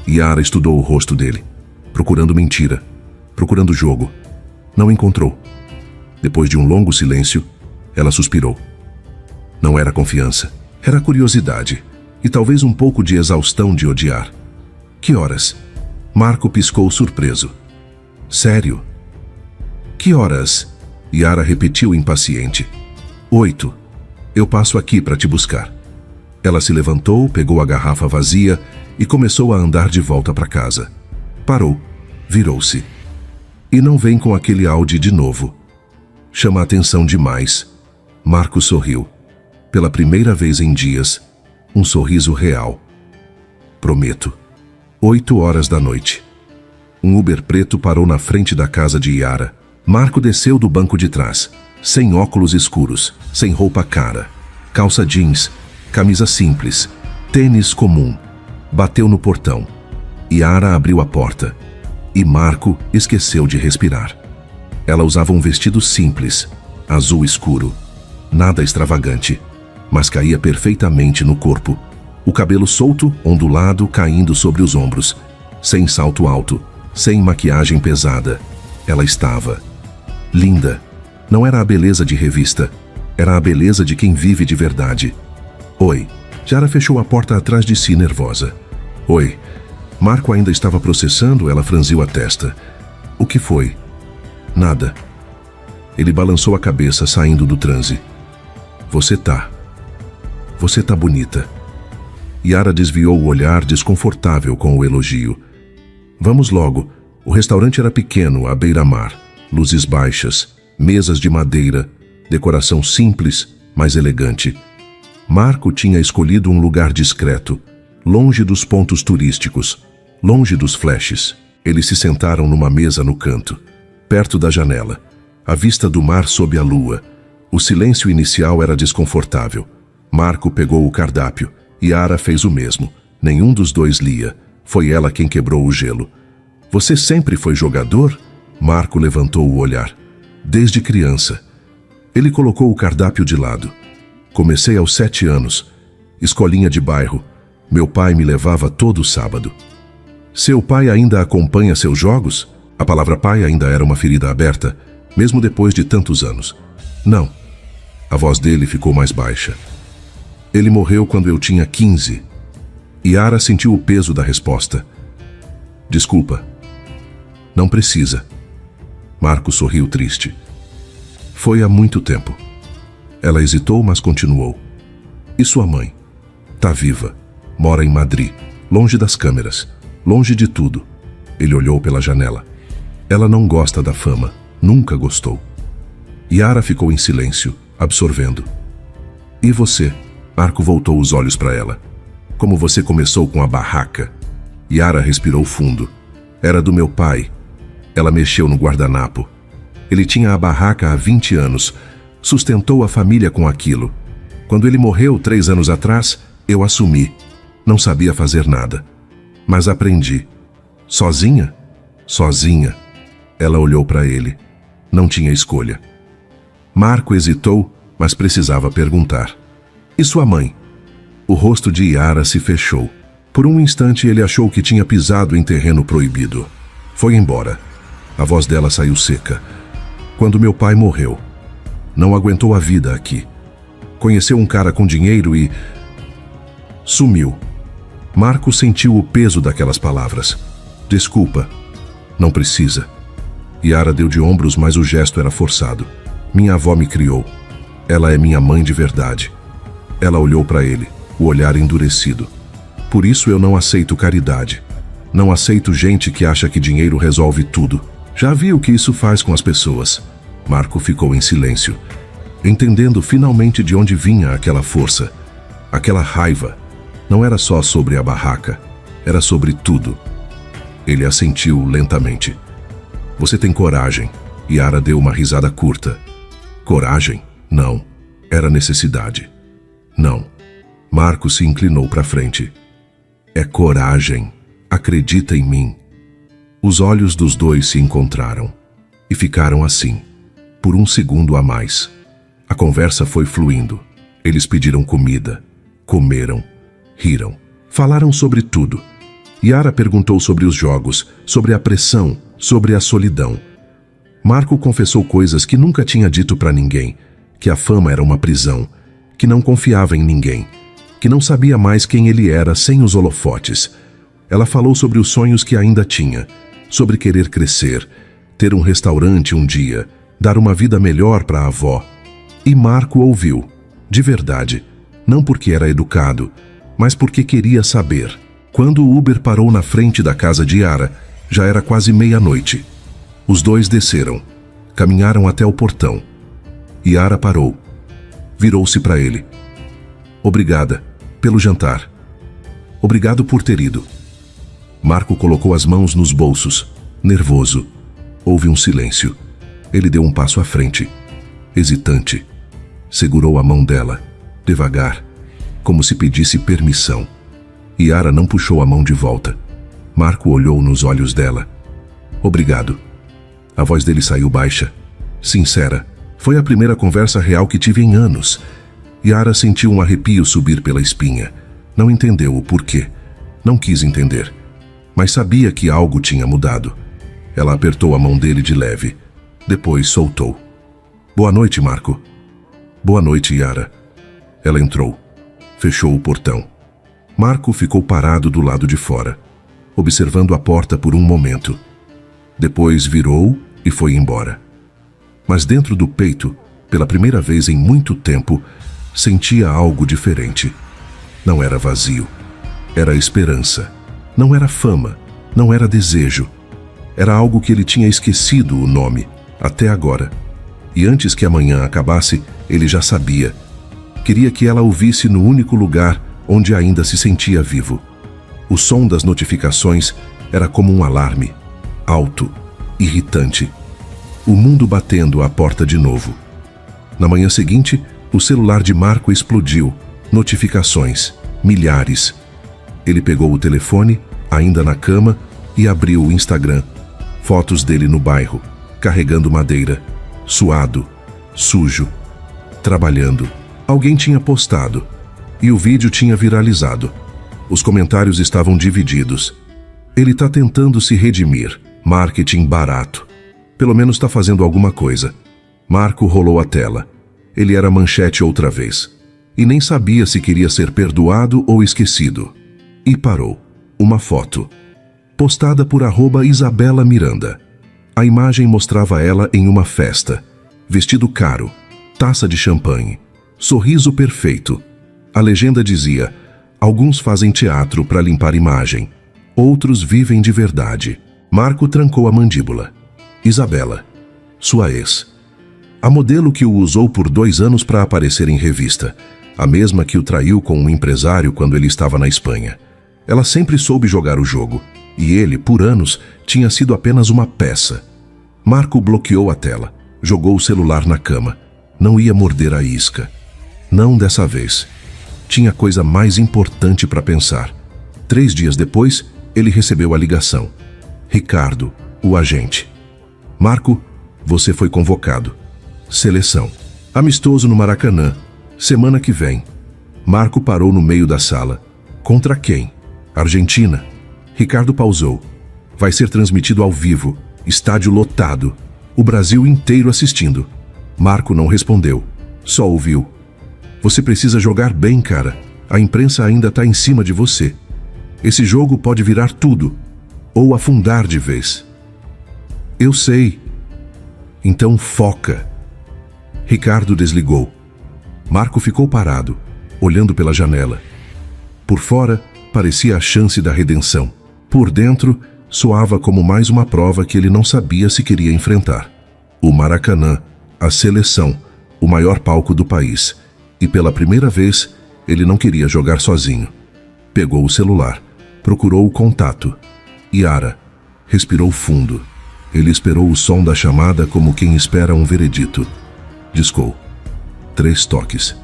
Speaker 1: Yara estudou o rosto dele, procurando mentira, procurando jogo. Não encontrou. Depois de um longo silêncio, ela suspirou. Não era confiança, era curiosidade e talvez um pouco de exaustão de odiar. Que horas? Marco piscou surpreso. Sério? Que horas? Yara repetiu impaciente. 8. Eu passo aqui para te buscar. Ela se levantou, pegou a garrafa vazia e começou a andar de volta para casa. Parou, virou-se. E não vem com aquele Audi de novo. Chama a atenção demais. Marco sorriu. Pela primeira vez em dias, um sorriso real. Prometo. 8 horas da noite. Um Uber preto parou na frente da casa de Yara. Marco desceu do banco de trás, sem óculos escuros, sem roupa cara, calça jeans, camisa simples, tênis comum. Bateu no portão. Yara abriu a porta. E Marco esqueceu de respirar. Ela usava um vestido simples, azul escuro. Nada extravagante, mas caía perfeitamente no corpo. O cabelo solto, ondulado, caindo sobre os ombros. Sem salto alto, sem maquiagem pesada. Ela estava linda. Não era a beleza de revista. Era a beleza de quem vive de verdade. Oi. Yara fechou a porta atrás de si, nervosa. Oi. Marco ainda estava processando, ela franziu a testa. O que foi? Nada. Ele balançou a cabeça, saindo do transe. Você tá bonita. Yara desviou o olhar, desconfortável com o elogio. Vamos logo. O restaurante era pequeno, à beira-mar. Luzes baixas, mesas de madeira, decoração simples, mas elegante. Marco tinha escolhido um lugar discreto, longe dos pontos turísticos, longe dos flashes. Eles se sentaram numa mesa no canto, perto da janela, à vista do mar sob a lua. O silêncio inicial era desconfortável. Marco pegou o cardápio. Yara fez o mesmo. Nenhum dos dois lia. Foi ela quem quebrou o gelo. Você sempre foi jogador? Marco levantou o olhar. Desde criança. Ele colocou o cardápio de lado. Comecei aos 7 anos. Escolinha de bairro. Meu pai me levava todo sábado. Seu pai ainda acompanha seus jogos? A palavra pai ainda era uma ferida aberta, mesmo depois de tantos anos. Não. A voz dele ficou mais baixa. Ele morreu quando eu tinha 15. Yara sentiu o peso da resposta. Desculpa. Não precisa. Marco sorriu triste. Foi há muito tempo. Ela hesitou, mas continuou. E sua mãe? Tá viva. Mora em Madrid, longe das câmeras, longe de tudo. Ele olhou pela janela. Ela não gosta da fama. Nunca gostou. Yara ficou em silêncio, absorvendo. E você? Marco voltou os olhos para ela. Como você começou com a barraca? Yara respirou fundo. Era do meu pai. Ela mexeu no guardanapo. Ele tinha a barraca há 20 anos. Sustentou a família com aquilo. Quando ele morreu 3 anos atrás, eu assumi. Não sabia fazer nada. Mas aprendi. Sozinha? Sozinha. Ela olhou para ele. Não tinha escolha. Marco hesitou, mas precisava perguntar. E sua mãe? O rosto de Yara se fechou. Por um instante ele achou que tinha pisado em terreno proibido. Foi embora. A voz dela saiu seca. Quando meu pai morreu. Não aguentou a vida aqui. Conheceu um cara com dinheiro e... sumiu. Marco sentiu o peso daquelas palavras. Desculpa. Não precisa. Yara deu de ombros, mas o gesto era forçado. Minha avó me criou. Ela é minha mãe de verdade. Ela olhou para ele, o olhar endurecido. Por isso eu não aceito caridade. Não aceito gente que acha que dinheiro resolve tudo. Já vi o que isso faz com as pessoas. Marco ficou em silêncio. entendendo finalmente de onde vinha aquela força, aquela raiva. Não era só sobre a barraca, era sobre tudo. Ele assentiu lentamente. Você tem coragem. Yara deu uma risada curta. Coragem? Não. Era necessidade. Não. Marco se inclinou para frente. É coragem. Acredita em mim. Os olhos dos dois se encontraram e ficaram assim, por um segundo a mais. A conversa foi fluindo. Eles pediram comida, comeram, riram, falaram sobre tudo. Yara perguntou sobre os jogos, sobre a pressão, sobre a solidão. Marco confessou coisas que nunca tinha dito para ninguém, que a fama era uma prisão, que não confiava em ninguém, que não sabia mais quem ele era sem os holofotes. Ela falou sobre os sonhos que ainda tinha, sobre querer crescer, ter um restaurante um dia, dar uma vida melhor para a avó. E Marco ouviu, de verdade, não porque era educado, mas porque queria saber. Quando o Uber parou na frente da casa de Yara, já era quase meia-noite. Os dois desceram, caminharam até o portão. Yara parou. Virou-se para ele. Obrigada pelo jantar. Obrigado por ter ido. Marco colocou as mãos nos bolsos, nervoso. Houve um silêncio. Ele deu um passo à frente, hesitante. Segurou a mão dela, devagar, como se pedisse permissão. Yara não puxou a mão de volta. Marco olhou nos olhos dela. Obrigado. A voz dele saiu baixa, sincera. Foi a primeira conversa real que tive em anos. Yara sentiu um arrepio subir pela espinha. Não entendeu o porquê. Não quis entender. Mas sabia que algo tinha mudado. Ela apertou a mão dele de leve. Depois soltou. Boa noite, Marco. Boa noite, Yara. Ela entrou. Fechou o portão. Marco ficou parado do lado de fora, observando a porta por um momento. Depois virou e foi embora. Mas dentro do peito, pela primeira vez em muito tempo, sentia algo diferente. Não era vazio. Era esperança. Não era fama. Não era desejo. Era algo que ele tinha esquecido o nome, até agora. E antes que amanhã acabasse, ele já sabia. Queria que ela o visse no único lugar onde ainda se sentia vivo. O som das notificações era como um alarme, alto, irritante. O mundo batendo à porta de novo. Na manhã seguinte, o celular de Marco explodiu. Notificações, milhares. Ele pegou o telefone, ainda na cama, e abriu o Instagram. Fotos dele no bairro, carregando madeira, suado, sujo, trabalhando. Alguém tinha postado. E o vídeo tinha viralizado. Os comentários estavam divididos. Ele está tentando se redimir. Marketing barato. Pelo menos está fazendo alguma coisa. Marco rolou a tela. Ele era manchete outra vez. E nem sabia se queria ser perdoado ou esquecido. E parou. Uma foto. Postada por @Isabela Miranda. A imagem mostrava ela em uma festa. Vestido caro. Taça de champanhe. Sorriso perfeito. A legenda dizia: alguns fazem teatro para limpar imagem, outros vivem de verdade. Marco trancou a mandíbula. Isabela, sua ex. A modelo que o usou por 2 anos para aparecer em revista, a mesma que o traiu com um empresário quando ele estava na Espanha. Ela sempre soube jogar o jogo, e ele, por anos, tinha sido apenas uma peça. Marco bloqueou a tela, jogou o celular na cama. Não ia morder a isca. Não dessa vez. Tinha coisa mais importante para pensar. 3 dias depois, ele recebeu a ligação. Ricardo, o agente. Marco, você foi convocado. Seleção. Amistoso no Maracanã. Semana que vem. Marco parou no meio da sala. Contra quem? Argentina. Ricardo pausou. Vai ser transmitido ao vivo. Estádio lotado. O Brasil inteiro assistindo. Marco não respondeu. Só ouviu. Você precisa jogar bem, cara. A imprensa ainda está em cima de você. Esse jogo pode virar tudo. Ou afundar de vez. Eu sei. Então foca. Ricardo desligou. Marco ficou parado, olhando pela janela. Por fora, parecia a chance da redenção. Por dentro, soava como mais uma prova que ele não sabia se queria enfrentar. O Maracanã, a seleção, o maior palco do país, e pela primeira vez ele não queria jogar sozinho. Pegou o celular, procurou o contato. Yara respirou fundo. Ele esperou o som da chamada como quem espera um veredito. Discou. 3 toques.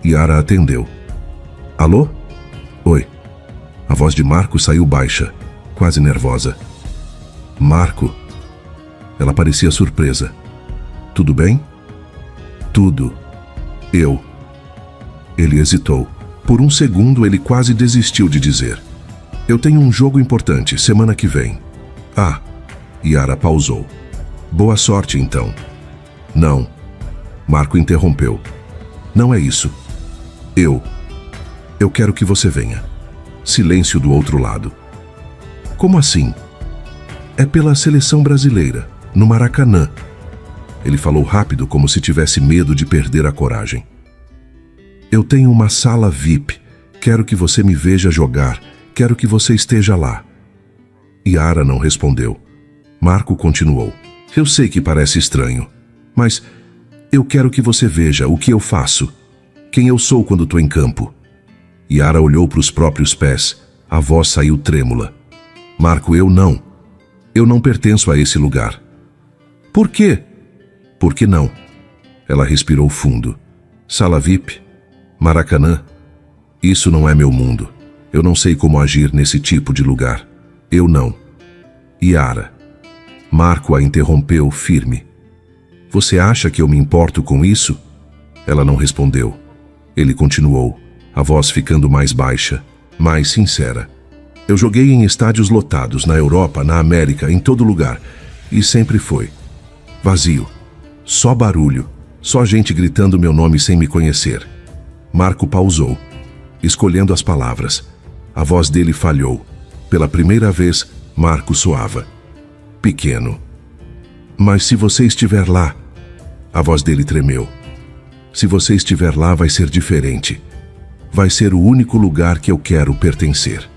Speaker 1: Yara atendeu. Alô? Oi. A voz de Marco saiu baixa, quase nervosa. Marco. Ela parecia surpresa. Tudo bem? Tudo. Eu. Ele hesitou. Por um segundo ele quase desistiu de dizer. Eu tenho um jogo importante, semana que vem. Ah. Yara pausou. Boa sorte, então. Não. Marco interrompeu. Não é isso. Eu quero que você venha. Silêncio do outro lado. Como assim? É pela seleção brasileira, no Maracanã. Ele falou rápido, como se tivesse medo de perder a coragem. Eu tenho uma sala VIP. Quero que você me veja jogar. Quero que você esteja lá. Yara não respondeu. Marco continuou. Eu sei que parece estranho, mas eu quero que você veja o que eu faço. Quem eu sou quando estou em campo. Yara olhou para os próprios pés. A voz saiu trêmula. Marco, eu não pertenço a esse lugar. Por quê? Por que não? Ela respirou fundo. Sala VIP? Maracanã? Isso não é meu mundo. Eu não sei como agir nesse tipo de lugar. Eu não. Yara. Marco a interrompeu firme. Você acha que eu me importo com isso? Ela não respondeu. Ele continuou, a voz ficando mais baixa, mais sincera. Eu joguei em estádios lotados, na Europa, na América, em todo lugar. E sempre foi. Vazio. Só barulho. Só gente gritando meu nome sem me conhecer. Marco pausou, escolhendo as palavras. A voz dele falhou. Pela primeira vez, Marco soava. Pequeno. Mas se você estiver lá... A voz dele tremeu. Se você estiver lá, vai ser diferente. Vai ser o único lugar que eu quero pertencer.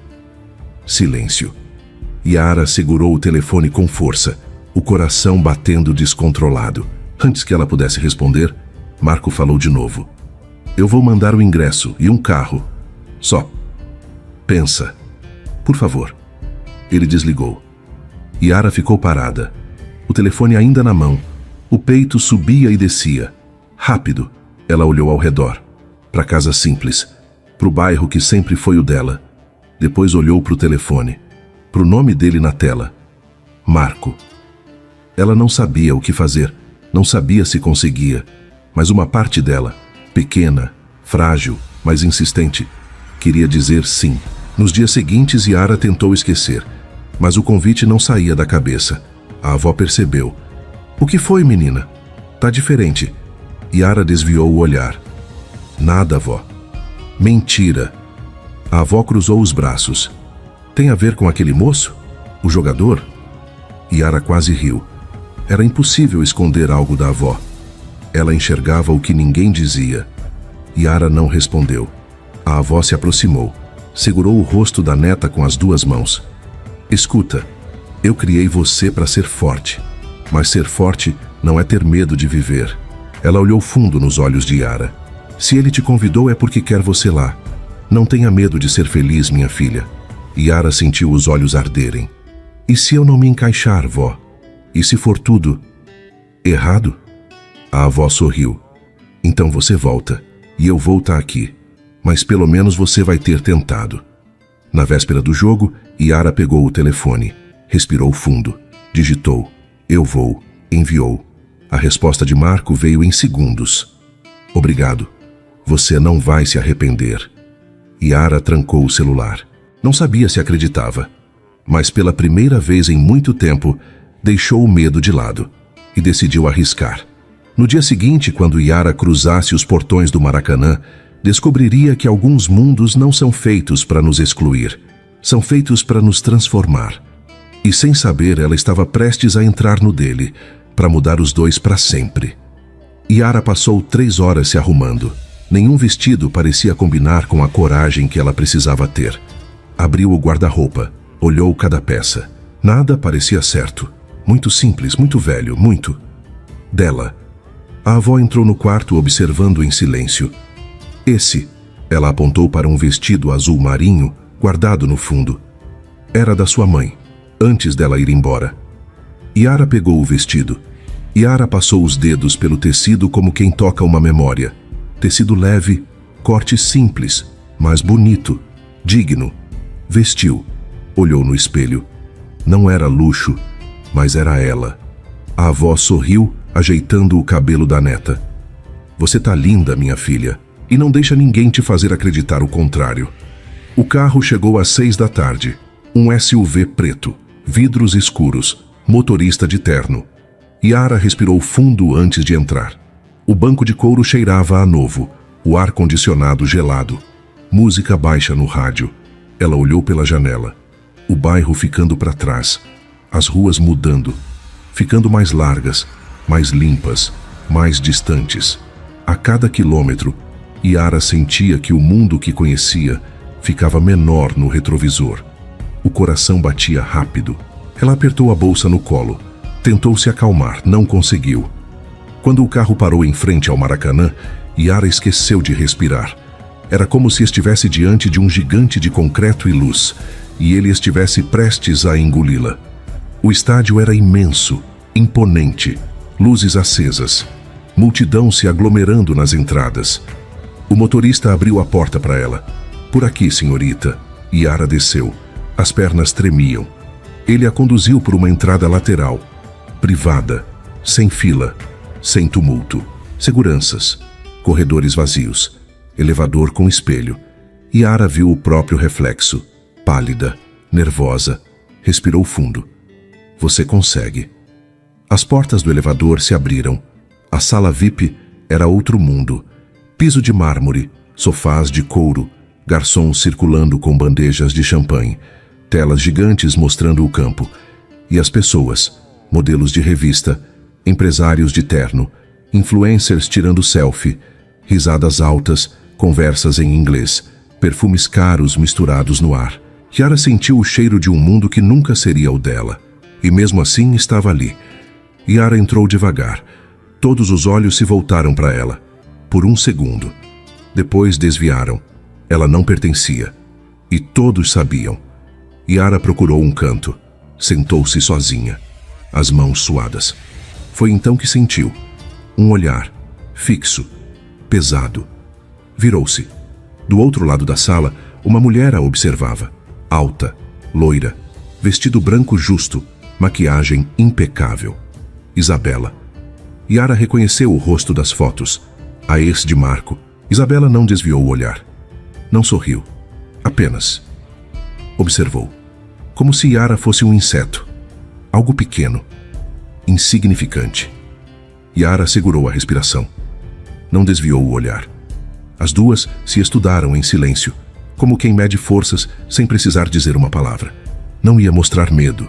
Speaker 1: Silêncio. Yara segurou o telefone com força, o coração batendo descontrolado. Antes que ela pudesse responder, Marco falou de novo. Eu vou mandar o ingresso e um carro. Só. Pensa. Por favor. Ele desligou. Yara ficou parada. O telefone ainda na mão. O peito subia e descia. Rápido, ela olhou ao redor. Para a casa simples. Para o bairro que sempre foi o dela. Depois olhou para o telefone. Para o nome dele na tela. Marco. Ela não sabia o que fazer. Não sabia se conseguia. Mas uma parte dela, pequena, frágil, mas insistente, queria dizer sim. Nos dias seguintes, Yara tentou esquecer. Mas o convite não saía da cabeça. A avó percebeu. O que foi, menina? Tá diferente. Yara desviou o olhar. Nada, avó. Mentira. A avó cruzou os braços. Tem a ver com aquele moço? O jogador? Yara quase riu. Era impossível esconder algo da avó. Ela enxergava o que ninguém dizia. Yara não respondeu. A avó se aproximou. Segurou o rosto da neta com as 2 mãos. Escuta, eu criei você para ser forte. Mas ser forte não é ter medo de viver. Ela olhou fundo nos olhos de Yara. Se ele te convidou é porque quer você lá. Não tenha medo de ser feliz, minha filha. Yara sentiu os olhos arderem. E se eu não me encaixar, vó? E se for tudo errado? A avó sorriu. Então você volta, e eu vou estar aqui. Mas pelo menos você vai ter tentado. Na véspera do jogo, Yara pegou o telefone. Respirou fundo. Digitou. Eu vou. Enviou. A resposta de Marco veio em segundos. Obrigado. Você não vai se arrepender. Yara trancou o celular. Não sabia se acreditava. Mas pela primeira vez em muito tempo, deixou o medo de lado e decidiu arriscar. No dia seguinte, quando Yara cruzasse os portões do Maracanã, descobriria que alguns mundos não são feitos para nos excluir, são feitos para nos transformar. E sem saber, ela estava prestes a entrar no dele, para mudar os dois para sempre. Yara passou 3 horas se arrumando. Nenhum vestido parecia combinar com a coragem que ela precisava ter. Abriu o guarda-roupa, olhou cada peça. Nada parecia certo. Muito simples, muito velho, muito dela. A avó entrou no quarto observando em silêncio. Ela apontou para um vestido azul marinho guardado no fundo. Era da sua mãe, antes dela ir embora. Yara pegou o vestido. Yara passou os dedos pelo tecido como quem toca uma memória. Tecido leve, corte simples, mas bonito, digno. Vestiu. Olhou no espelho. Não era luxo, mas era ela. A avó sorriu, ajeitando o cabelo da neta. Você tá linda, minha filha, e não deixa ninguém te fazer acreditar o contrário. O carro chegou às 6 da tarde. Um SUV preto, vidros escuros, motorista de terno. Yara respirou fundo antes de entrar. O banco de couro cheirava a novo, o ar-condicionado gelado. Música baixa no rádio. Ela olhou pela janela. O bairro ficando para trás. As ruas mudando, ficando mais largas, mais limpas, mais distantes. A cada quilômetro, Yara sentia que o mundo que conhecia ficava menor no retrovisor. O coração batia rápido. Ela apertou a bolsa no colo. Tentou se acalmar, não conseguiu. Quando o carro parou em frente ao Maracanã, Yara esqueceu de respirar. Era como se estivesse diante de um gigante de concreto e luz, e ele estivesse prestes a engoli-la. O estádio era imenso, imponente, luzes acesas, multidão se aglomerando nas entradas. O motorista abriu a porta para ela. Por aqui, senhorita. Yara desceu. As pernas tremiam. Ele a conduziu por uma entrada lateral, privada, sem fila, sem tumulto. Seguranças, corredores vazios, elevador com espelho. Yara viu o próprio reflexo, pálida, nervosa, respirou fundo. Você consegue. As portas do elevador se abriram. A sala VIP era outro mundo. Piso de mármore, sofás de couro, garçons circulando com bandejas de champanhe, telas gigantes mostrando o campo. E as pessoas, modelos de revista, empresários de terno, influencers tirando selfie, risadas altas, conversas em inglês, perfumes caros misturados no ar. Yara sentiu o cheiro de um mundo que nunca seria o dela. E mesmo assim estava ali. Yara entrou devagar. Todos os olhos se voltaram para ela. Por um segundo. Depois desviaram. Ela não pertencia. E todos sabiam. Yara procurou um canto. Sentou-se sozinha. As mãos suadas. Foi então que sentiu. Um olhar. Fixo. Pesado. Virou-se. Do outro lado da sala, uma mulher a observava. Alta. Loira. Vestido branco justo. Maquiagem impecável. Isabela. Yara reconheceu o rosto das fotos. A ex de Marco. Isabela não desviou o olhar. Não sorriu. Apenas observou. Como se Yara fosse um inseto. Algo pequeno. Insignificante. Yara segurou a respiração. Não desviou o olhar. As duas se estudaram em silêncio, como quem mede forças sem precisar dizer uma palavra. Não ia mostrar medo.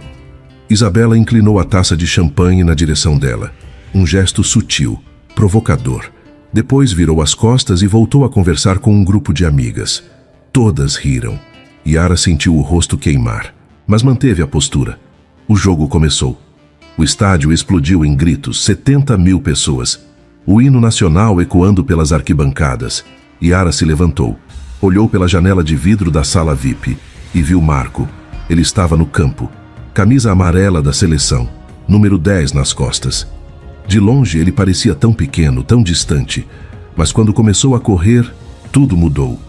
Speaker 1: Isabela inclinou a taça de champanhe na direção dela. Um gesto sutil, provocador. Depois virou as costas e voltou a conversar com um grupo de amigas. Todas riram. Yara sentiu o rosto queimar, mas manteve a postura. O jogo começou. O estádio explodiu em gritos, 70.000 pessoas. O hino nacional ecoando pelas arquibancadas. Yara se levantou, olhou pela janela de vidro da sala VIP e viu Marco. Ele estava no campo. Camisa amarela da seleção, número 10 nas costas. De longe ele parecia tão pequeno, tão distante, mas quando começou a correr, tudo mudou.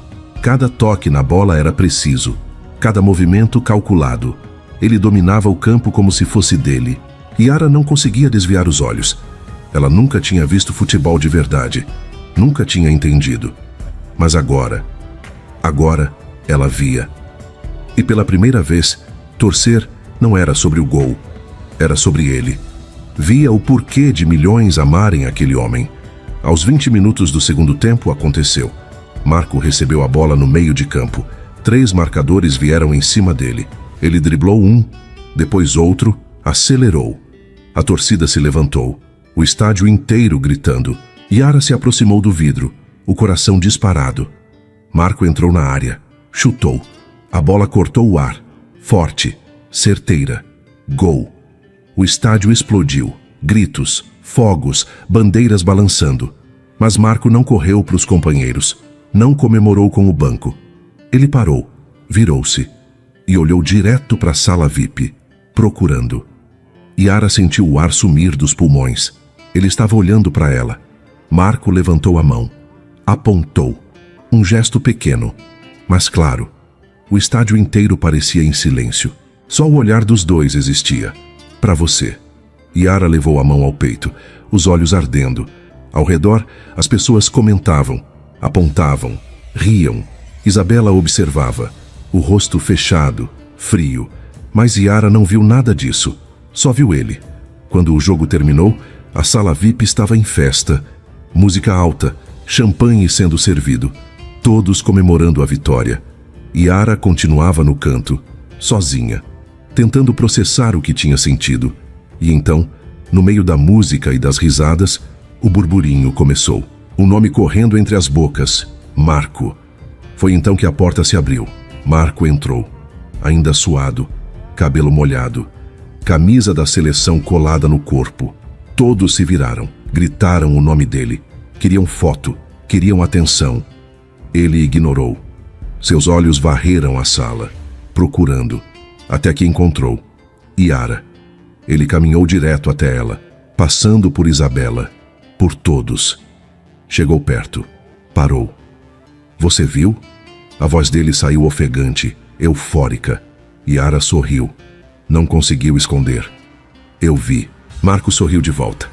Speaker 1: Cada toque na bola era preciso, cada movimento calculado. Ele dominava o campo como se fosse dele. Yara não conseguia desviar os olhos. Ela nunca tinha visto futebol de verdade, nunca tinha entendido. Mas agora ela via. E pela primeira vez, torcer não era sobre o gol, era sobre ele. Via o porquê de milhões amarem aquele homem. Aos 20 minutos do segundo tempo aconteceu. Marco recebeu a bola no meio de campo. 3 marcadores vieram em cima dele. Ele driblou um, depois outro, acelerou. A torcida se levantou, o estádio inteiro gritando. Yara se aproximou do vidro, o coração disparado. Marco entrou na área, chutou. A bola cortou o ar, forte, certeira. Gol. O estádio explodiu. gritos, fogos, bandeiras balançando. Mas Marco não correu para os companheiros, não comemorou com o banco. Ele parou, virou-se e olhou direto para a sala VIP, procurando. Yara sentiu o ar sumir dos pulmões. Ele estava olhando para ela. Marco levantou a mão, apontou. Um gesto pequeno, mas claro. O estádio inteiro parecia em silêncio. Só o olhar dos dois existia. Para você. Yara levou a mão ao peito, os olhos ardendo. Ao redor, as pessoas comentavam, apontavam, riam. Isabela observava, o rosto fechado, frio. Mas Yara não viu nada disso. Só viu ele. Quando o jogo terminou, a sala VIP estava em festa. Música alta, champanhe sendo servido. Todos comemorando a vitória. Yara continuava no canto, sozinha, tentando processar o que tinha sentido. E então, no meio da música e das risadas, o burburinho começou. Um nome correndo entre as bocas. Marco. Foi então que a porta se abriu. Marco entrou, ainda suado, cabelo molhado, camisa da seleção colada no corpo. Todos se viraram, gritaram o nome dele. Queriam foto, queriam atenção. Ele ignorou. Seus olhos varreram a sala, procurando, até que encontrou Yara. Ele caminhou direto até ela, passando por Isabela, por todos. Chegou perto, parou. Você viu? A voz dele saiu ofegante, eufórica. Yara sorriu. Não conseguiu esconder. Eu vi. Marco sorriu de volta.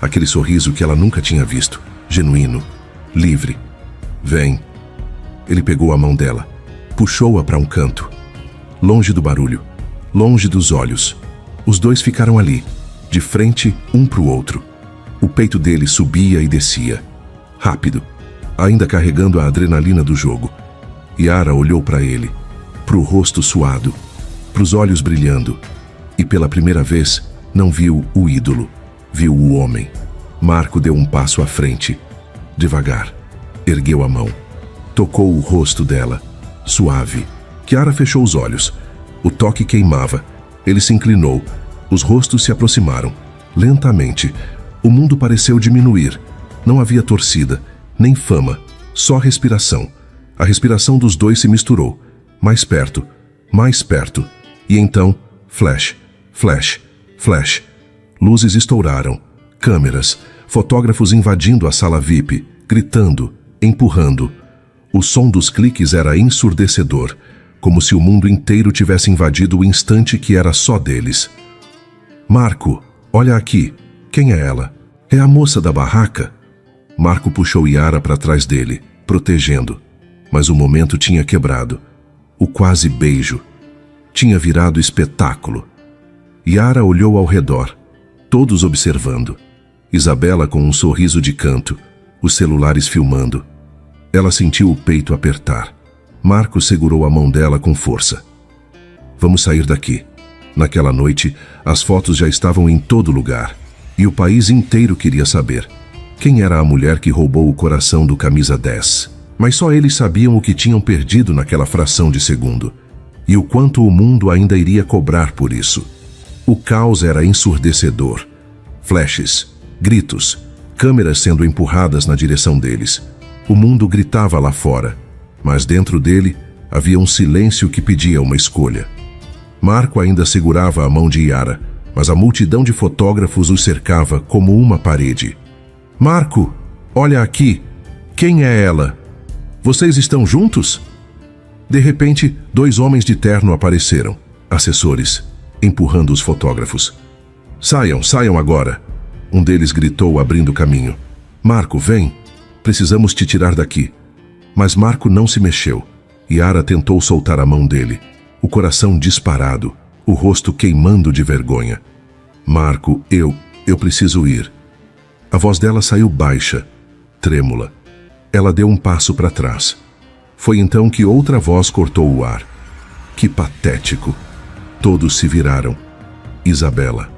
Speaker 1: Aquele sorriso que ela nunca tinha visto. Genuíno. Livre. Vem. Ele pegou a mão dela. Puxou-a para um canto. Longe do barulho. Longe dos olhos. Os dois ficaram ali, de frente um para o outro. O peito dele subia e descia. Rápido. Ainda carregando a adrenalina do jogo. Yara olhou para ele. Para o rosto suado. Para os olhos brilhando. E pela primeira vez, não viu o ídolo. Viu o homem. Marco deu um passo à frente. Devagar. Ergueu a mão. Tocou o rosto dela. Suave. Yara fechou os olhos. O toque queimava. Ele se inclinou. Os rostos se aproximaram. Lentamente. O mundo pareceu diminuir. Não havia torcida, nem fama. Só respiração. A respiração dos dois se misturou. Mais perto. Mais perto. E então, flash. Flash. Flash. Luzes estouraram. Câmeras. Fotógrafos invadindo a sala VIP. Gritando. Empurrando. O som dos cliques era ensurdecedor, como se o mundo inteiro tivesse invadido o instante que era só deles. Marco, olha aqui. Quem é ela? É a moça da barraca. Marco puxou Yara para trás dele, protegendo. Mas o momento tinha quebrado. O quase beijo. Tinha virado espetáculo. Yara olhou ao redor, todos observando. Isabela com um sorriso de canto, os celulares filmando. Ela sentiu o peito apertar. Marco segurou a mão dela com força. Vamos sair daqui. Naquela noite, as fotos já estavam em todo lugar. E o país inteiro queria saber quem era a mulher que roubou o coração do camisa 10. Mas só eles sabiam o que tinham perdido naquela fração de segundo. E o quanto o mundo ainda iria cobrar por isso. O caos era ensurdecedor. Flashes, gritos, câmeras sendo empurradas na direção deles. O mundo gritava lá fora, mas dentro dele havia um silêncio que pedia uma escolha. Marco ainda segurava a mão de Yara, mas a multidão de fotógrafos os cercava como uma parede. Marco, olha aqui. Quem é ela? Vocês estão juntos? De repente, 2 homens de terno apareceram, assessores, empurrando os fotógrafos. Saiam, saiam agora. Um deles gritou, abrindo caminho. Marco, vem. Precisamos te tirar daqui. Mas Marco não se mexeu. Yara tentou soltar a mão dele. O coração disparado, o rosto queimando de vergonha. Marco, eu preciso ir. A voz dela saiu baixa, trêmula. Ela deu um passo para trás. Foi então que outra voz cortou o ar. Que patético. Todos se viraram. Isabela.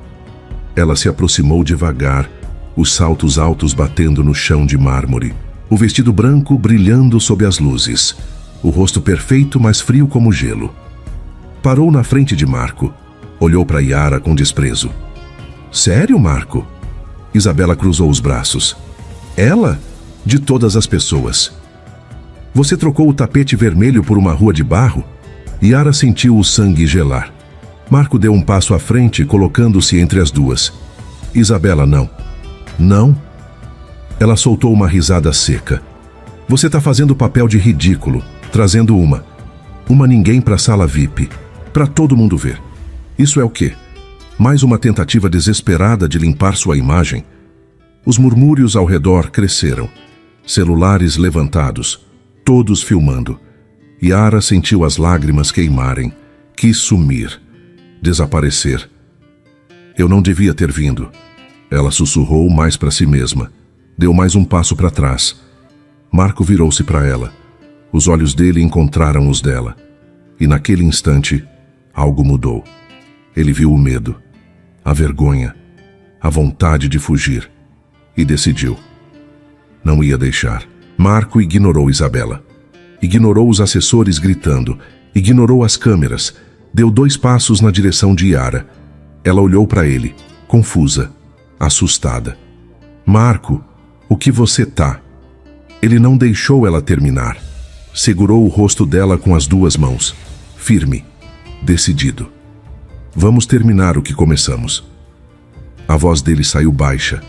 Speaker 1: Ela se aproximou devagar, os saltos altos batendo no chão de mármore, o vestido branco brilhando sob as luzes, o rosto perfeito, mas frio como gelo. Parou na frente de Marco, olhou para Yara com desprezo. Sério, Marco? Isabela cruzou os braços. Ela? De todas as pessoas. Você trocou o tapete vermelho por uma rua de barro? Yara sentiu o sangue gelar. Marco deu um passo à frente, colocando-se entre as duas. Isabela, não. Não? Ela soltou uma risada seca. Você está fazendo o papel de ridículo, trazendo uma ninguém para a sala VIP, para todo mundo ver. Isso é o quê? Mais uma tentativa desesperada de limpar sua imagem? Os murmúrios ao redor cresceram. Celulares levantados, todos filmando. Yara sentiu as lágrimas queimarem. Quis sumir, desaparecer. Eu não devia ter vindo. Ela sussurrou mais para si mesma. Deu mais um passo para trás. Marco virou-se para ela. Os olhos dele encontraram os dela. E naquele instante, algo mudou. Ele viu o medo, a vergonha, a vontade de fugir. E decidiu. Não ia deixar. Marco ignorou Isabela. Ignorou os assessores gritando. Ignorou as câmeras. Deu 2 passos na direção de Yara. Ela olhou para ele, confusa, assustada. Marco, o que você tá? Ele não deixou ela terminar. Segurou o rosto dela com as 2 mãos. Firme, decidido. Vamos terminar o que começamos. A voz dele saiu baixa,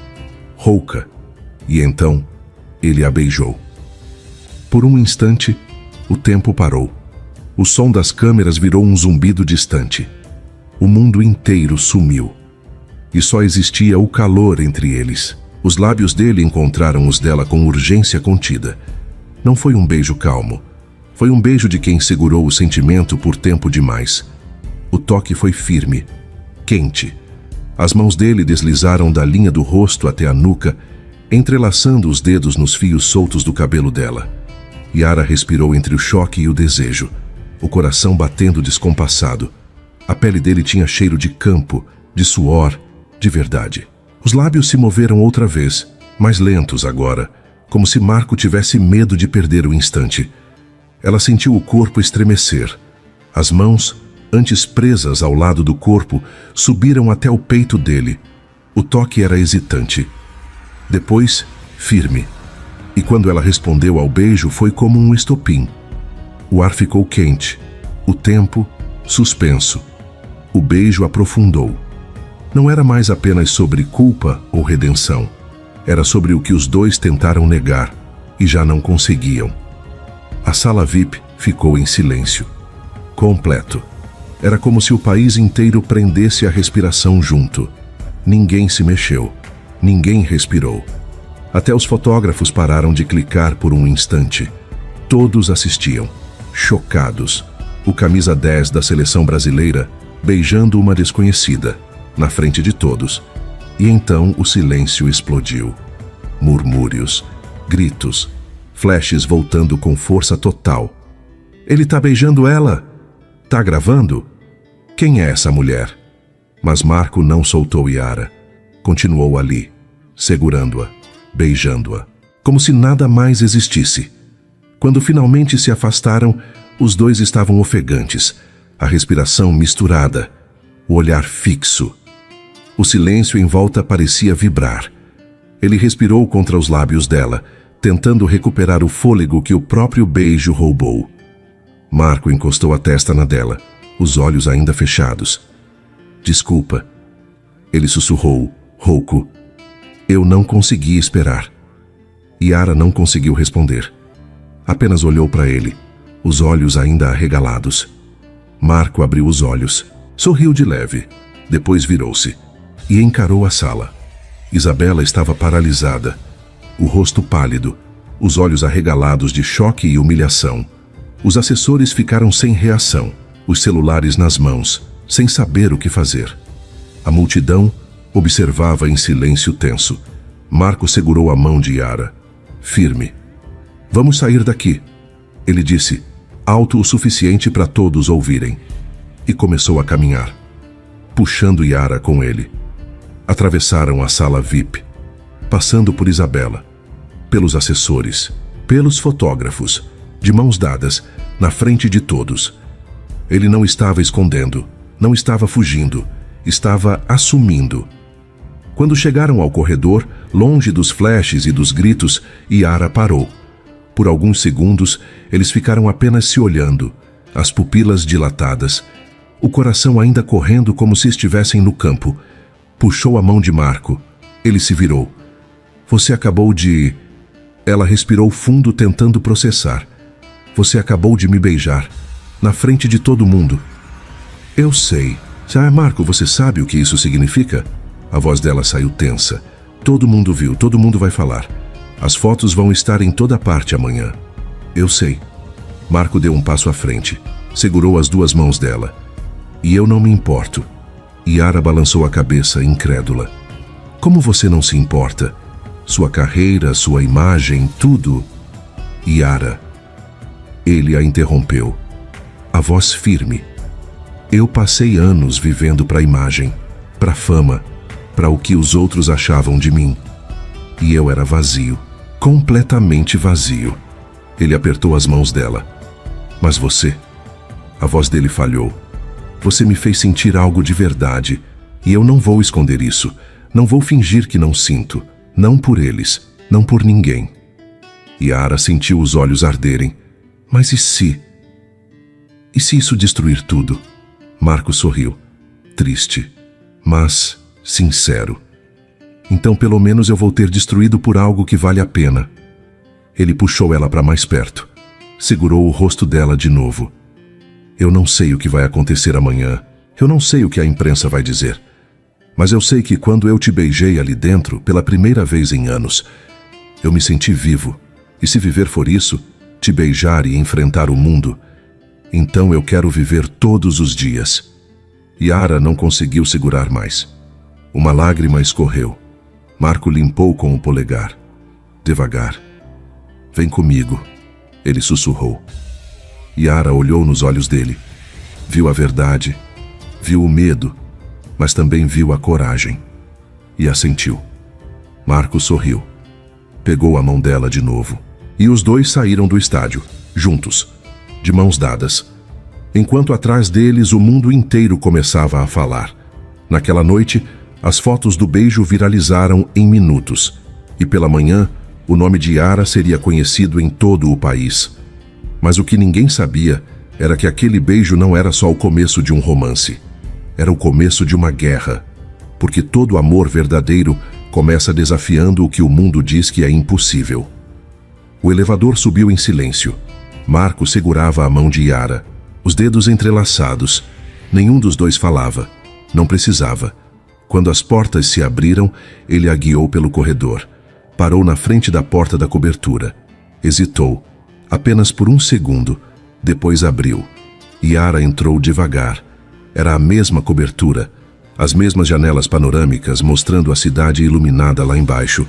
Speaker 1: rouca, e então ele a beijou. Por um instante, o tempo parou. O som das câmeras virou um zumbido distante. O mundo inteiro sumiu. E só existia o calor entre eles. Os lábios dele encontraram os dela com urgência contida. Não foi um beijo calmo. Foi um beijo de quem segurou o sentimento por tempo demais. O toque foi firme, quente. As mãos dele deslizaram da linha do rosto até a nuca, entrelaçando os dedos nos fios soltos do cabelo dela. Yara respirou entre o choque e o desejo, o coração batendo descompassado. A pele dele tinha cheiro de campo, de suor, de verdade. Os lábios se moveram outra vez, mais lentos agora, como se Marco tivesse medo de perder o instante. Ela sentiu o corpo estremecer. As mãos, antes presas ao lado do corpo, subiram até o peito dele. O toque era hesitante. Depois, firme. E quando ela respondeu ao beijo, foi como um estopim. O ar ficou quente. O tempo, suspenso. O beijo aprofundou. Não era mais apenas sobre culpa ou redenção. Era sobre o que os dois tentaram negar e já não conseguiam. A sala VIP ficou em silêncio. Completo. Era como se o país inteiro prendesse a respiração junto. Ninguém se mexeu. Ninguém respirou. Até os fotógrafos pararam de clicar por um instante. Todos assistiam, chocados. O camisa 10 da seleção brasileira beijando uma desconhecida, na frente de todos. E então o silêncio explodiu. Murmúrios, gritos, flashes voltando com força total. Ele tá beijando ela? Tá gravando? Quem é essa mulher? Mas Marco não soltou Yara. Continuou ali, segurando-a, beijando-a, como se nada mais existisse. Quando finalmente se afastaram, os dois estavam ofegantes, a respiração misturada, o olhar fixo. O silêncio em volta parecia vibrar. Ele respirou contra os lábios dela, tentando recuperar o fôlego que o próprio beijo roubou. Marco encostou a testa na dela, os olhos ainda fechados. Desculpa. Ele sussurrou, rouco. Eu não consegui esperar. Yara não conseguiu responder. Apenas olhou para ele, os olhos ainda arregalados. Marco abriu os olhos, sorriu de leve, depois virou-se e encarou a sala. Isabela estava paralisada, o rosto pálido, os olhos arregalados de choque e humilhação. Os assessores ficaram sem reação, os celulares nas mãos, sem saber o que fazer. A multidão observava em silêncio tenso. Marco segurou a mão de Yara, firme. Vamos sair daqui, ele disse, alto o suficiente para todos ouvirem. E começou a caminhar, puxando Yara com ele. Atravessaram a sala VIP, passando por Isabela, pelos assessores, pelos fotógrafos, de mãos dadas, na frente de todos. Ele não estava escondendo, não estava fugindo, estava assumindo. Quando chegaram ao corredor, longe dos flashes e dos gritos, Yara parou. Por alguns segundos, eles ficaram apenas se olhando, as pupilas dilatadas, o coração ainda correndo como se estivessem no campo. Puxou a mão de Marco. Ele se virou. Você acabou de... Ela respirou fundo, tentando processar. Você acabou de me beijar, na frente de todo mundo. Eu sei. Marco, você sabe o que isso significa? A voz dela saiu tensa. Todo mundo viu, todo mundo vai falar. As fotos vão estar em toda parte amanhã. Eu sei. Marco deu um passo à frente. Segurou as duas mãos dela. E eu não me importo. Yara balançou a cabeça, incrédula. Como você não se importa? Sua carreira, sua imagem, tudo. Yara. Ele a interrompeu. A voz firme. Eu passei anos vivendo para a imagem, para a fama, para o que os outros achavam de mim. E eu era vazio, completamente vazio. Ele apertou as mãos dela. Mas você? A voz dele falhou. Você me fez sentir algo de verdade, e eu não vou esconder isso. Não vou fingir que não sinto. Não por eles, não por ninguém. Yara sentiu os olhos arderem. Mas e se? E se isso destruir tudo? Marco sorriu, triste, mas sincero. Então pelo menos eu vou ter destruído por algo que vale a pena. Ele puxou ela para mais perto. Segurou o rosto dela de novo. Eu não sei o que vai acontecer amanhã. Eu não sei o que a imprensa vai dizer. Mas eu sei que quando eu te beijei ali dentro, pela primeira vez em anos, eu me senti vivo. E se viver for isso, te beijar e enfrentar o mundo, então eu quero viver todos os dias. Yara não conseguiu segurar mais. Uma lágrima escorreu. Marco limpou com o polegar. Devagar. Vem comigo, ele sussurrou. Yara olhou nos olhos dele. Viu a verdade, viu o medo, mas também viu a coragem. E assentiu. Marco sorriu. Pegou a mão dela de novo. E os dois saíram do estádio, juntos, de mãos dadas. Enquanto atrás deles o mundo inteiro começava a falar. Naquela noite, as fotos do beijo viralizaram em minutos. E pela manhã, o nome de Yara seria conhecido em todo o país. Mas o que ninguém sabia era que aquele beijo não era só o começo de um romance. Era o começo de uma guerra. Porque todo amor verdadeiro começa desafiando o que o mundo diz que é impossível. O elevador subiu em silêncio. Marco segurava a mão de Yara, os dedos entrelaçados. Nenhum dos dois falava. Não precisava. Quando as portas se abriram, ele a guiou pelo corredor. Parou na frente da porta da cobertura. Hesitou, apenas por um segundo. Depois abriu. Yara entrou devagar. Era a mesma cobertura, as mesmas janelas panorâmicas mostrando a cidade iluminada lá embaixo.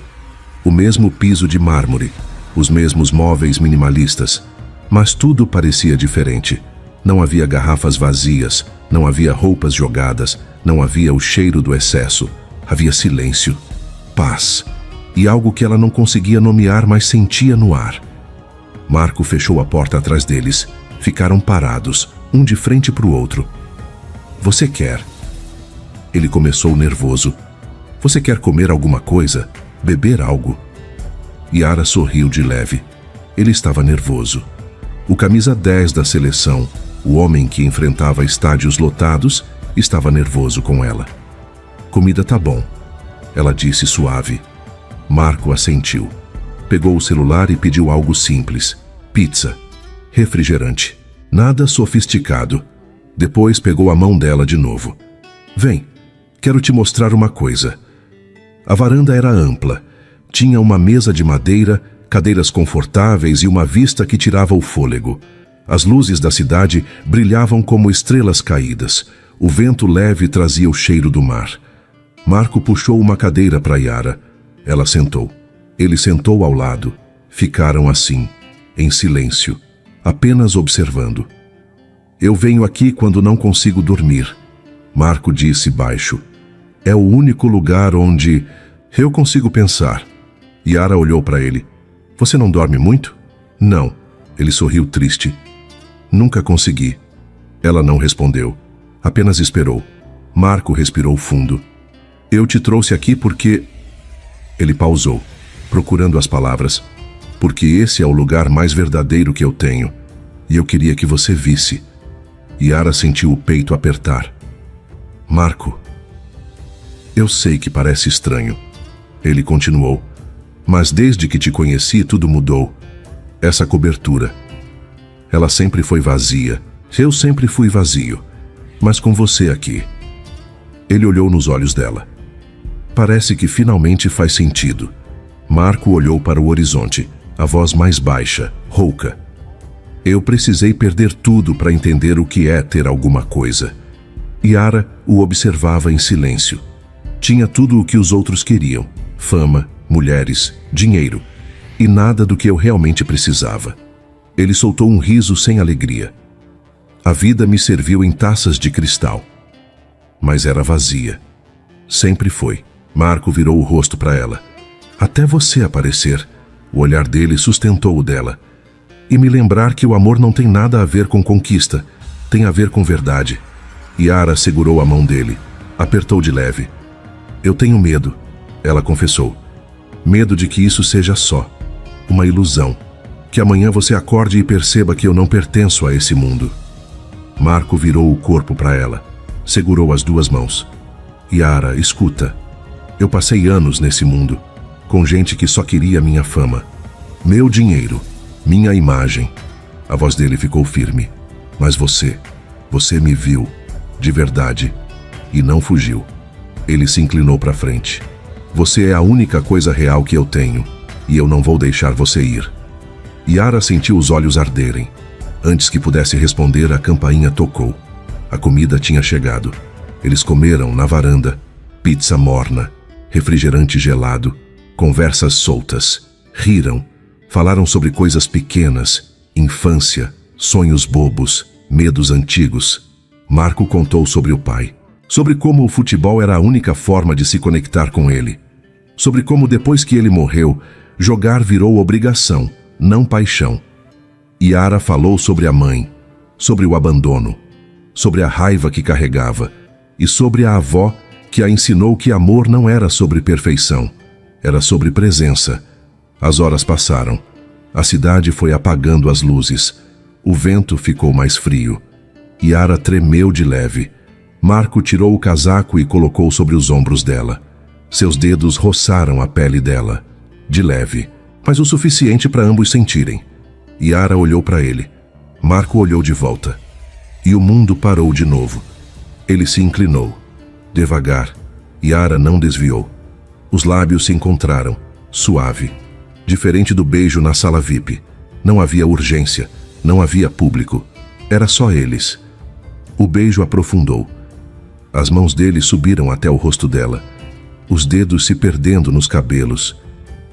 Speaker 1: O mesmo piso de mármore, os mesmos móveis minimalistas. Mas tudo parecia diferente. Não havia garrafas vazias, não havia roupas jogadas, não havia o cheiro do excesso. Havia silêncio, paz e algo que ela não conseguia nomear, mas sentia no ar. Marco fechou a porta atrás deles. Ficaram parados, um de frente para o outro. Você quer? Ele começou nervoso. Você quer comer alguma coisa? Beber algo? Yara sorriu de leve. Ele estava nervoso. O camisa 10 da seleção, o homem que enfrentava estádios lotados, estava nervoso com ela. Comida tá bom, ela disse suave. Marco assentiu. Pegou o celular e pediu algo simples. Pizza. Refrigerante. Nada sofisticado. Depois pegou a mão dela de novo. Vem, quero te mostrar uma coisa. A varanda era ampla. Tinha uma mesa de madeira, cadeiras confortáveis e uma vista que tirava o fôlego. As luzes da cidade brilhavam como estrelas caídas. O vento leve trazia o cheiro do mar. Marco puxou uma cadeira para Yara. Ela sentou. Ele sentou ao lado. Ficaram assim, em silêncio, apenas observando. Eu venho aqui quando não consigo dormir, Marco disse baixo. É o único lugar onde eu consigo pensar. Yara olhou para ele. Você não dorme muito? Não. Ele sorriu triste. Nunca consegui. Ela não respondeu. Apenas esperou. Marco respirou fundo. Eu te trouxe aqui porque... Ele pausou, procurando as palavras. Porque esse é o lugar mais verdadeiro que eu tenho. E eu queria que você visse. Yara sentiu o peito apertar. Marco, eu sei que parece estranho. Ele continuou. Mas desde que te conheci, tudo mudou. Essa cobertura. Ela sempre foi vazia. Eu sempre fui vazio. Mas com você aqui. Ele olhou nos olhos dela. Parece que finalmente faz sentido. Marco olhou para o horizonte, a voz mais baixa, rouca. Eu precisei perder tudo para entender o que é ter alguma coisa. Yara o observava em silêncio. Tinha tudo o que os outros queriam: fama, mulheres, dinheiro. E nada do que eu realmente precisava. Ele soltou um riso sem alegria. A vida me serviu em taças de cristal. Mas era vazia. Sempre foi. Marco virou o rosto para ela. Até você aparecer. O olhar dele sustentou o dela. E me lembrar que o amor não tem nada a ver com conquista. Tem a ver com verdade. Yara segurou a mão dele. Apertou de leve. Eu tenho medo, ela confessou. Medo de que isso seja só uma ilusão. Que amanhã você acorde e perceba que eu não pertenço a esse mundo. Marco virou o corpo para ela. Segurou as duas mãos. Yara, escuta. Eu passei anos nesse mundo, com gente que só queria minha fama. Meu dinheiro, minha imagem. A voz dele ficou firme. Mas você me viu, de verdade, e não fugiu. Ele se inclinou para frente. Você é a única coisa real que eu tenho, e eu não vou deixar você ir. Yara sentiu os olhos arderem. Antes que pudesse responder, a campainha tocou. A comida tinha chegado. Eles comeram na varanda. Pizza morna, refrigerante gelado, conversas soltas. Riram, falaram sobre coisas pequenas, infância, sonhos bobos, medos antigos. Marco contou sobre o pai. Sobre como o futebol era a única forma de se conectar com ele. Sobre como depois que ele morreu, jogar virou obrigação, não paixão. Yara falou sobre a mãe, sobre o abandono, sobre a raiva que carregava e sobre a avó que a ensinou que amor não era sobre perfeição, era sobre presença. As horas passaram. A cidade foi apagando as luzes. O vento ficou mais frio. Yara tremeu de leve. Marco tirou o casaco e colocou sobre os ombros dela. Seus dedos roçaram a pele dela, de leve, mas o suficiente para ambos sentirem. Yara olhou para ele. Marco olhou de volta. E o mundo parou de novo. Ele se inclinou. Devagar. Yara não desviou. Os lábios se encontraram, suave. Diferente do beijo na sala VIP. Não havia urgência, não havia público. Era só eles. O beijo aprofundou. As mãos dele subiram até o rosto dela. Os dedos se perdendo nos cabelos.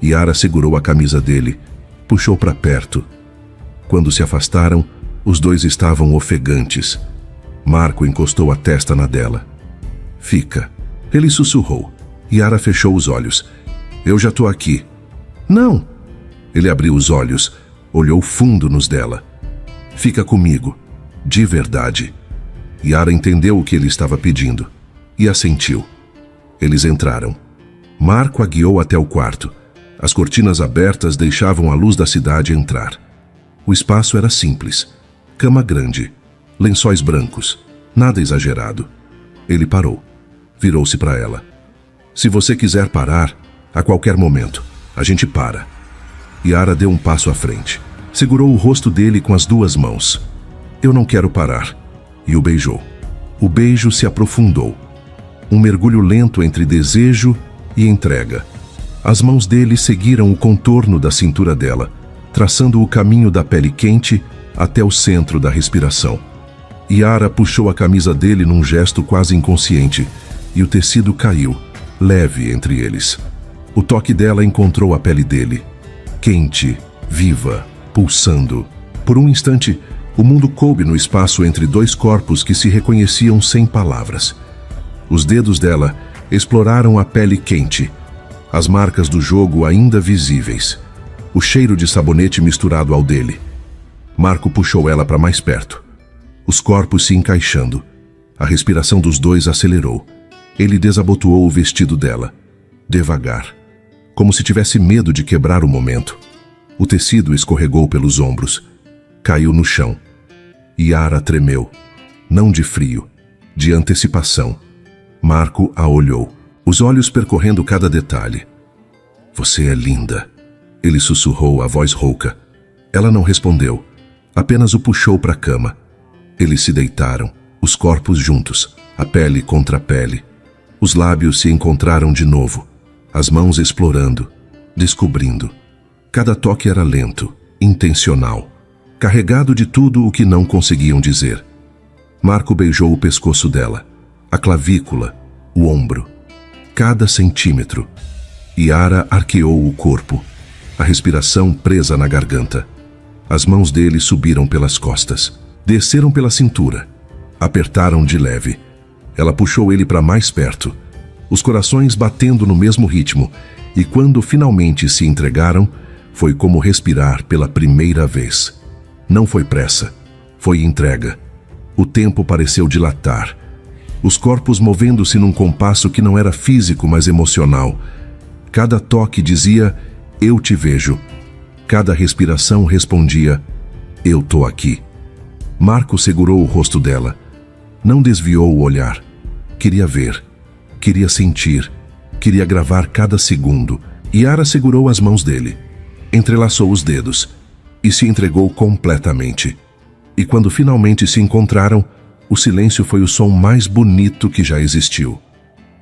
Speaker 1: Yara segurou a camisa dele, puxou para perto. Quando se afastaram, os dois estavam ofegantes. Marco encostou a testa na dela. Fica. Ele sussurrou. Yara fechou os olhos. Eu já tô aqui. Não. Ele abriu os olhos, olhou fundo nos dela. Fica comigo. De verdade. Yara entendeu o que ele estava pedindo e assentiu. Eles entraram. Marco a guiou até o quarto. As cortinas abertas deixavam a luz da cidade entrar. O espaço era simples. Cama grande, lençóis brancos, nada exagerado. Ele parou. Virou-se para ela. Se você quiser parar, a qualquer momento, a gente para. Yara deu um passo à frente. Segurou o rosto dele com as duas mãos. Eu não quero parar. E o beijou. O beijo se aprofundou. Um mergulho lento entre desejo e entrega. As mãos dele seguiram o contorno da cintura dela, traçando o caminho da pele quente até o centro da respiração. Yara puxou a camisa dele num gesto quase inconsciente, e o tecido caiu, leve entre eles. O toque dela encontrou a pele dele, quente, viva, pulsando. Por um instante, o mundo coube no espaço entre dois corpos que se reconheciam sem palavras. Os dedos dela exploraram a pele quente, as marcas do jogo ainda visíveis, o cheiro de sabonete misturado ao dele. Marco puxou ela para mais perto. Os corpos se encaixando. A respiração dos dois acelerou. Ele desabotoou o vestido dela, devagar, como se tivesse medo de quebrar o momento. O tecido escorregou pelos ombros, caiu no chão. Yara tremeu, não de frio, de antecipação. Marco a olhou, os olhos percorrendo cada detalhe. Você é linda, ele sussurrou, a voz rouca. Ela não respondeu, apenas o puxou para a cama. Eles se deitaram, os corpos juntos, a pele contra a pele. Os lábios se encontraram de novo, as mãos explorando, descobrindo. Cada toque era lento, intencional, carregado de tudo o que não conseguiam dizer. Marco beijou o pescoço dela, a clavícula, o ombro, cada centímetro. Yara arqueou o corpo, a respiração presa na garganta. As mãos dele subiram pelas costas, desceram pela cintura, apertaram de leve. Ela puxou ele para mais perto, os corações batendo no mesmo ritmo, e quando finalmente se entregaram, foi como respirar pela primeira vez. Não foi pressa, foi entrega. O tempo pareceu dilatar, os corpos movendo-se num compasso que não era físico, mas emocional. Cada toque dizia, eu te vejo. Cada respiração respondia, eu tô aqui. Marco segurou o rosto dela, não desviou o olhar. Queria ver, queria sentir, queria gravar cada segundo. Yara segurou as mãos dele, entrelaçou os dedos e se entregou completamente. E quando finalmente se encontraram, o silêncio foi o som mais bonito que já existiu.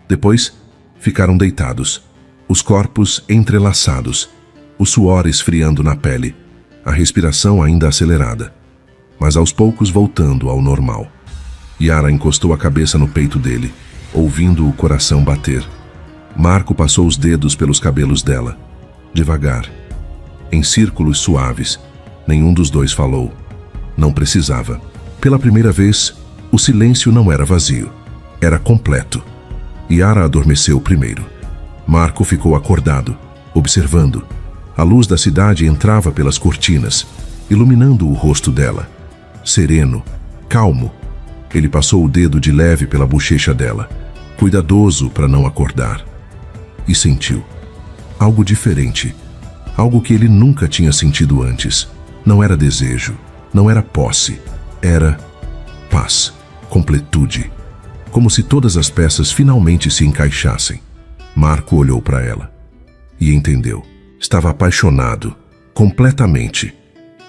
Speaker 1: Depois, ficaram deitados, os corpos entrelaçados, o suor esfriando na pele, a respiração ainda acelerada, mas aos poucos voltando ao normal. Yara encostou a cabeça no peito dele, ouvindo o coração bater. Marco passou os dedos pelos cabelos dela, devagar, em círculos suaves. Nenhum dos dois falou. Não precisava. Pela primeira vez, o silêncio não era vazio, era completo. Yara adormeceu primeiro. Marco ficou acordado, observando. A luz da cidade entrava pelas cortinas, iluminando o rosto dela. Sereno, calmo. Ele passou o dedo de leve pela bochecha dela, cuidadoso para não acordar. E sentiu algo diferente, algo que ele nunca tinha sentido antes. Não era desejo, não era posse, era paz, completude. Como se todas as peças finalmente se encaixassem. Marco olhou para ela e entendeu. Estava apaixonado, completamente,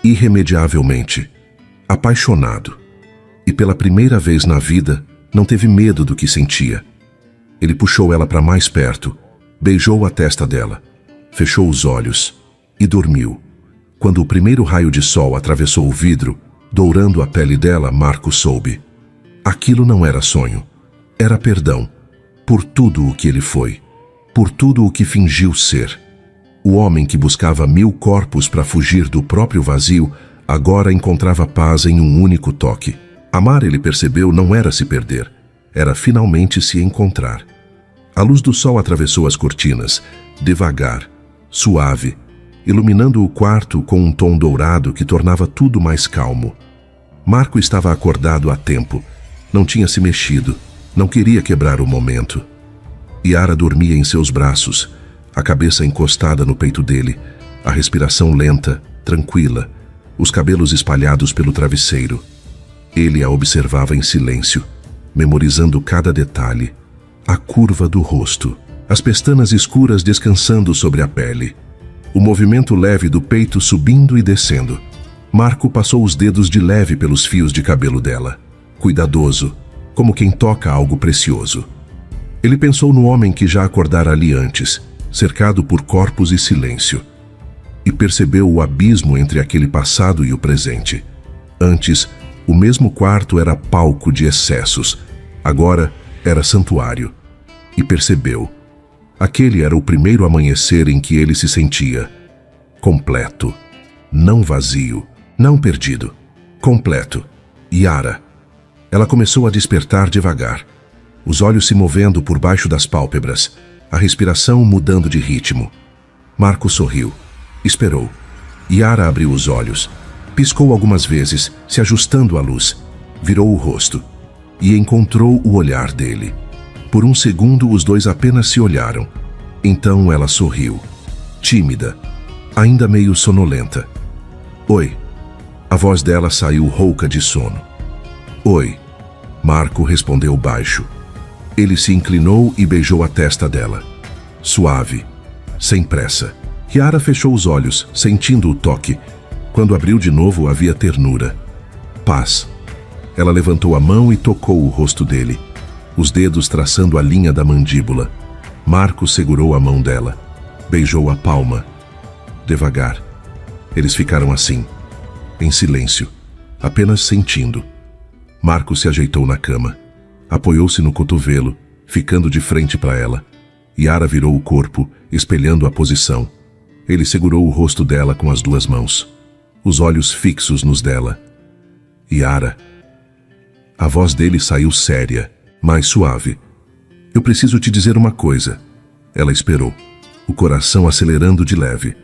Speaker 1: irremediavelmente, apaixonado. E pela primeira vez na vida, não teve medo do que sentia. Ele puxou ela para mais perto, beijou a testa dela, fechou os olhos e dormiu. Quando o primeiro raio de sol atravessou o vidro, dourando a pele dela, Marco soube. Aquilo não era sonho, era perdão, por tudo o que ele foi, por tudo o que fingiu ser. O homem que buscava 1000 corpos para fugir do próprio vazio, agora encontrava paz em um único toque. Amar, ele percebeu, não era se perder, era finalmente se encontrar. A luz do sol atravessou as cortinas, devagar, suave, iluminando o quarto com um tom dourado que tornava tudo mais calmo. Marco estava acordado há tempo, não tinha se mexido, não queria quebrar o momento. Yara dormia em seus braços, a cabeça encostada no peito dele, a respiração lenta, tranquila, os cabelos espalhados pelo travesseiro. Ele a observava em silêncio, memorizando cada detalhe, a curva do rosto, as pestanas escuras descansando sobre a pele, o movimento leve do peito subindo e descendo. Marco passou os dedos de leve pelos fios de cabelo dela, cuidadoso, como quem toca algo precioso. Ele pensou no homem que já acordara ali antes, cercado por corpos e silêncio, e percebeu o abismo entre aquele passado e o presente. Antes, o mesmo quarto era palco de excessos, agora era santuário. E percebeu. Aquele era o primeiro amanhecer em que ele se sentia completo, não vazio, não perdido, completo. Yara. Ela começou a despertar devagar, os olhos se movendo por baixo das pálpebras, a respiração mudando de ritmo. Marco sorriu, esperou. Yara abriu os olhos, piscou algumas vezes, se ajustando à luz, virou o rosto e encontrou o olhar dele. Por um segundo, os dois apenas se olharam. Então ela sorriu, tímida, ainda meio sonolenta. Oi. A voz dela saiu rouca de sono. Oi. Marco respondeu baixo. Ele se inclinou e beijou a testa dela. Suave, sem pressa. Yara fechou os olhos, sentindo o toque. Quando abriu de novo, havia ternura. Paz. Ela levantou a mão e tocou o rosto dele, os dedos traçando a linha da mandíbula. Marco segurou a mão dela, beijou a palma. Devagar. Eles ficaram assim, em silêncio, apenas sentindo. Marco se ajeitou na cama, apoiou-se no cotovelo, ficando de frente para ela. Yara virou o corpo, espelhando a posição. Ele segurou o rosto dela com as duas mãos, os olhos fixos nos dela. Yara. A voz dele saiu séria, mais suave. Eu preciso te dizer uma coisa. Ela esperou, o coração acelerando de leve.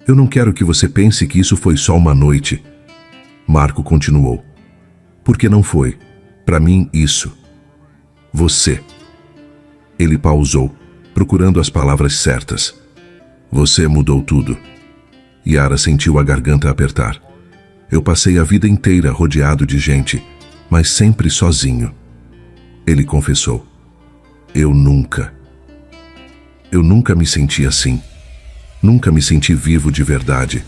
Speaker 1: Eu não quero que você pense que isso foi só uma noite. Marco continuou. Porque não foi. Para mim, isso. Você. Ele pausou, procurando as palavras certas. Você mudou tudo. Yara sentiu a garganta apertar. Eu passei a vida inteira rodeado de gente, mas sempre sozinho. Ele confessou. Eu nunca me senti assim. Nunca me senti vivo de verdade.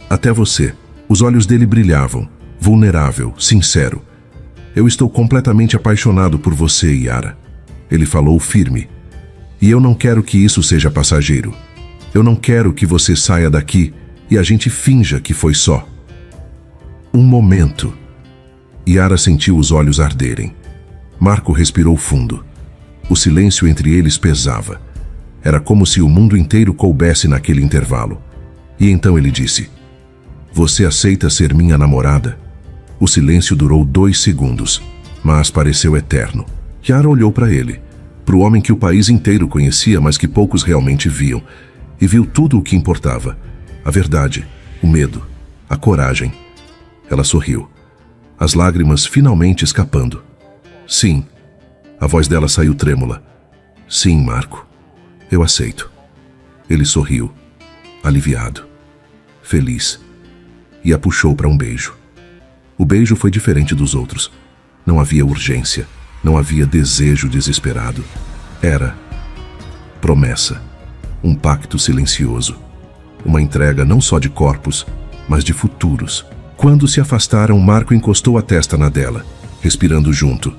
Speaker 1: Até você. Os olhos dele brilhavam, vulnerável, sincero. Eu estou completamente apaixonado por você, Yara. Ele falou firme. E eu não quero que isso seja passageiro. Eu não quero que você saia daqui e a gente finja que foi só. Um momento. Yara sentiu os olhos arderem. Marco respirou fundo. O silêncio entre eles pesava. Era como se o mundo inteiro coubesse naquele intervalo. E então ele disse: Você aceita ser minha namorada? O silêncio durou 2 segundos, mas pareceu eterno. Yara olhou para ele, para o homem que o país inteiro conhecia, mas que poucos realmente viam, e viu tudo o que importava. A verdade, o medo, a coragem. Ela sorriu, as lágrimas finalmente escapando. Sim. A voz dela saiu trêmula. Sim, Marco. Eu aceito. Ele sorriu, aliviado, feliz, e a puxou para um beijo. O beijo foi diferente dos outros. Não havia urgência, não havia desejo desesperado. Era promessa, um pacto silencioso, uma entrega não só de corpos, mas de futuros. Quando se afastaram, Marco encostou a testa na dela, respirando junto.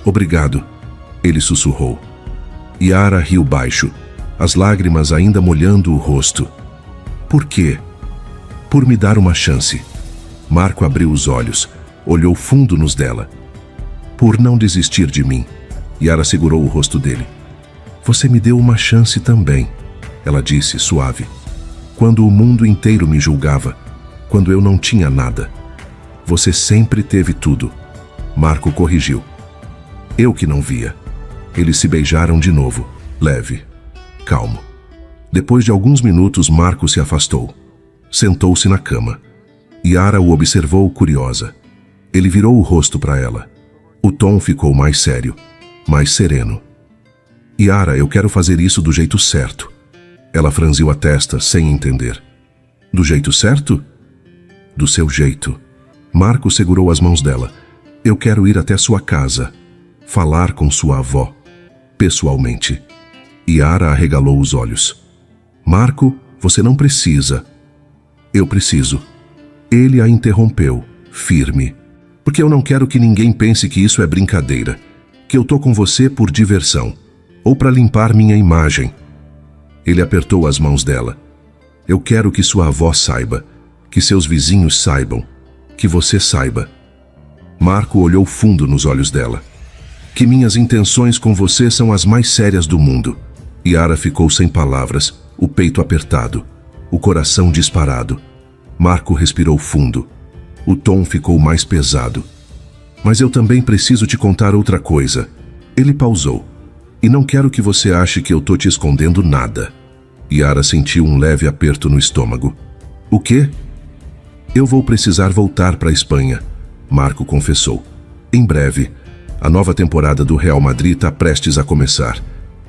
Speaker 1: Obrigado, ele sussurrou. Yara riu baixo, as lágrimas ainda molhando o rosto. Por quê? Por me dar uma chance. Marco abriu os olhos, olhou fundo nos dela. Por não desistir de mim. Yara segurou o rosto dele. Você me deu uma chance também, ela disse, suave. Quando o mundo inteiro me julgava, quando eu não tinha nada. Você sempre teve tudo. Marco corrigiu. Eu que não via. Eles se beijaram de novo, leve, calmo. Depois de alguns minutos, Marco se afastou. Sentou-se na cama. Yara o observou curiosa. Ele virou o rosto para ela. O tom ficou mais sério, mais sereno. Yara, eu quero fazer isso do jeito certo. Ela franziu a testa, sem entender. Do jeito certo? Do seu jeito. Marco segurou as mãos dela. Eu quero ir até sua casa. Falar com sua avó. Pessoalmente. Yara arregalou os olhos. Marco, você não precisa. Eu preciso. Ele a interrompeu, firme. Porque eu não quero que ninguém pense que isso é brincadeira. Que eu tô com você por diversão. Ou para limpar minha imagem. Ele apertou as mãos dela. Eu quero que sua avó saiba. Que seus vizinhos saibam. Que você saiba. Marco olhou fundo nos olhos dela. Que minhas intenções com você são as mais sérias do mundo. Yara ficou sem palavras, o peito apertado, o coração disparado. Marco respirou fundo. O tom ficou mais pesado. Mas eu também preciso te contar outra coisa. Ele pausou. E não quero que você ache que eu tô te escondendo nada. Yara sentiu um leve aperto no estômago. O quê? Eu vou precisar voltar para a Espanha, Marco confessou. Em breve. A nova temporada do Real Madrid está prestes a começar.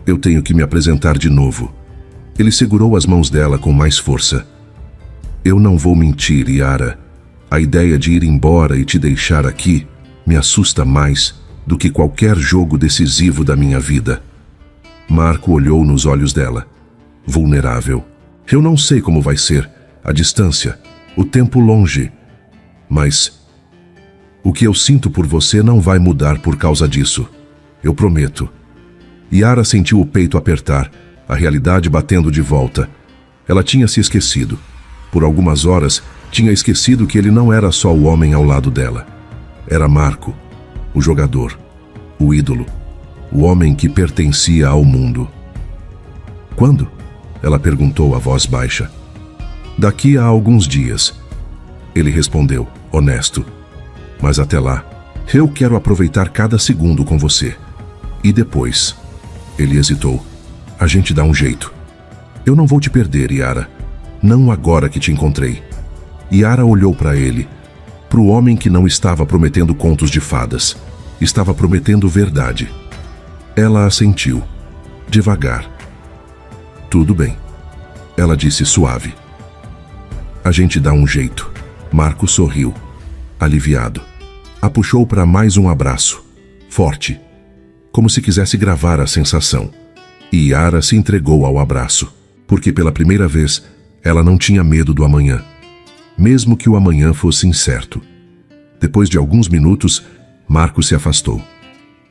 Speaker 1: Eu tenho que me apresentar de novo. Ele segurou as mãos dela com mais força. Eu não vou mentir, Yara. A ideia de ir embora e te deixar aqui me assusta mais do que qualquer jogo decisivo da minha vida. Marco olhou nos olhos dela, vulnerável. Eu não sei como vai ser, a distância, o tempo longe, mas o que eu sinto por você não vai mudar por causa disso. Eu prometo. Yara sentiu o peito apertar, a realidade batendo de volta. Ela tinha se esquecido. Por algumas horas, tinha esquecido que ele não era só o homem ao lado dela. Era Marco, o jogador, o ídolo, o homem que pertencia ao mundo. Quando? Ela perguntou a voz baixa. Daqui a alguns dias. Ele respondeu, honesto. Mas até lá, eu quero aproveitar cada segundo com você. E depois? Ele hesitou. A gente dá um jeito. Eu não vou te perder, Yara. Não agora que te encontrei. Yara olhou para ele, para o homem que não estava prometendo contos de fadas. Estava prometendo verdade. Ela assentiu, devagar. Tudo bem, ela disse suave. A gente dá um jeito. Marco sorriu, aliviado. A puxou para mais um abraço, forte, como se quisesse gravar a sensação. E Yara se entregou ao abraço, porque pela primeira vez ela não tinha medo do amanhã, mesmo que o amanhã fosse incerto. Depois de alguns minutos, Marco se afastou.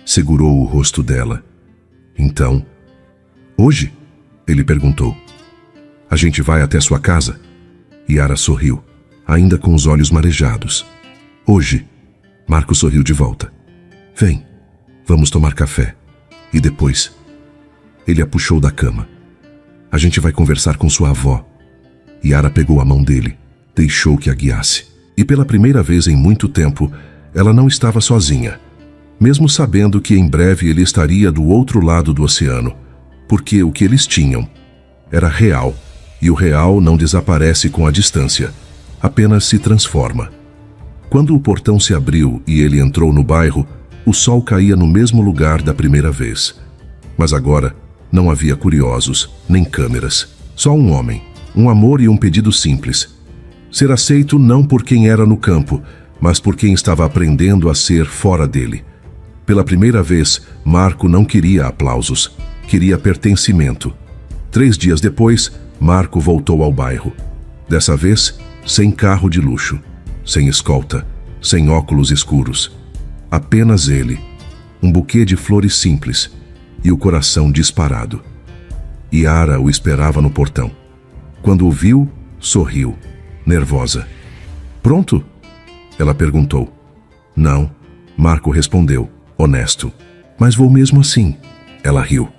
Speaker 1: Segurou o rosto dela. Então, hoje? Ele perguntou. A gente vai até sua casa? Yara sorriu, ainda com os olhos marejados. Hoje? Marco sorriu de volta. Vem, vamos tomar café. E depois? Ele a puxou da cama. A gente vai conversar com sua avó. Yara pegou a mão dele, deixou que a guiasse. E pela primeira vez em muito tempo, ela não estava sozinha. Mesmo sabendo que em breve ele estaria do outro lado do oceano, porque o que eles tinham era real, e o real não desaparece com a distância, apenas se transforma. Quando o portão se abriu e ele entrou no bairro, o sol caía no mesmo lugar da primeira vez. Mas agora não havia curiosos, nem câmeras, só um homem, um amor e um pedido simples. Ser aceito não por quem era no campo, mas por quem estava aprendendo a ser fora dele. Pela primeira vez, Marco não queria aplausos, queria pertencimento. 3 dias depois, Marco voltou ao bairro. Dessa vez, sem carro de luxo, sem escolta, sem óculos escuros. Apenas ele, um buquê de flores simples e o coração disparado. Yara o esperava no portão. Quando o viu, sorriu, nervosa. Pronto? Ela perguntou. Não, Marco respondeu, honesto. Mas vou mesmo assim. Ela riu.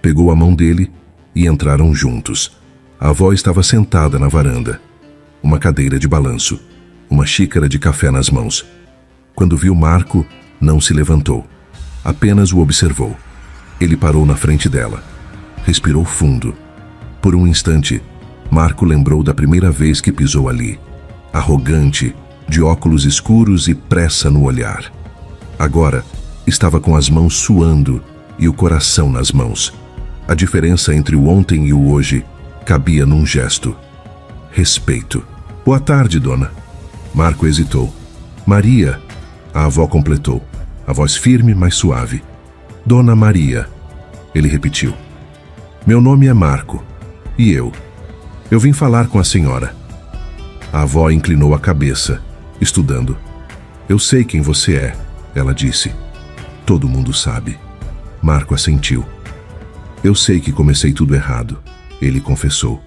Speaker 1: Pegou a mão dele e entraram juntos. A avó estava sentada na varanda. Uma cadeira de balanço, uma xícara de café nas mãos. Quando viu Marco, não se levantou. Apenas o observou. Ele parou na frente dela. Respirou fundo. Por um instante, Marco lembrou da primeira vez que pisou ali. Arrogante, de óculos escuros e pressa no olhar. Agora, estava com as mãos suando e o coração nas mãos. A diferença entre o ontem e o hoje cabia num gesto. Respeito. Boa tarde, dona. Marco hesitou. Maria, a avó completou, a voz firme, mas suave. Dona Maria, ele repetiu. Meu nome é Marco. E eu? Eu vim falar com a senhora. A avó inclinou a cabeça, estudando. Eu sei quem você é, ela disse. Todo mundo sabe. Marco assentiu. Eu sei que comecei tudo errado, ele confessou.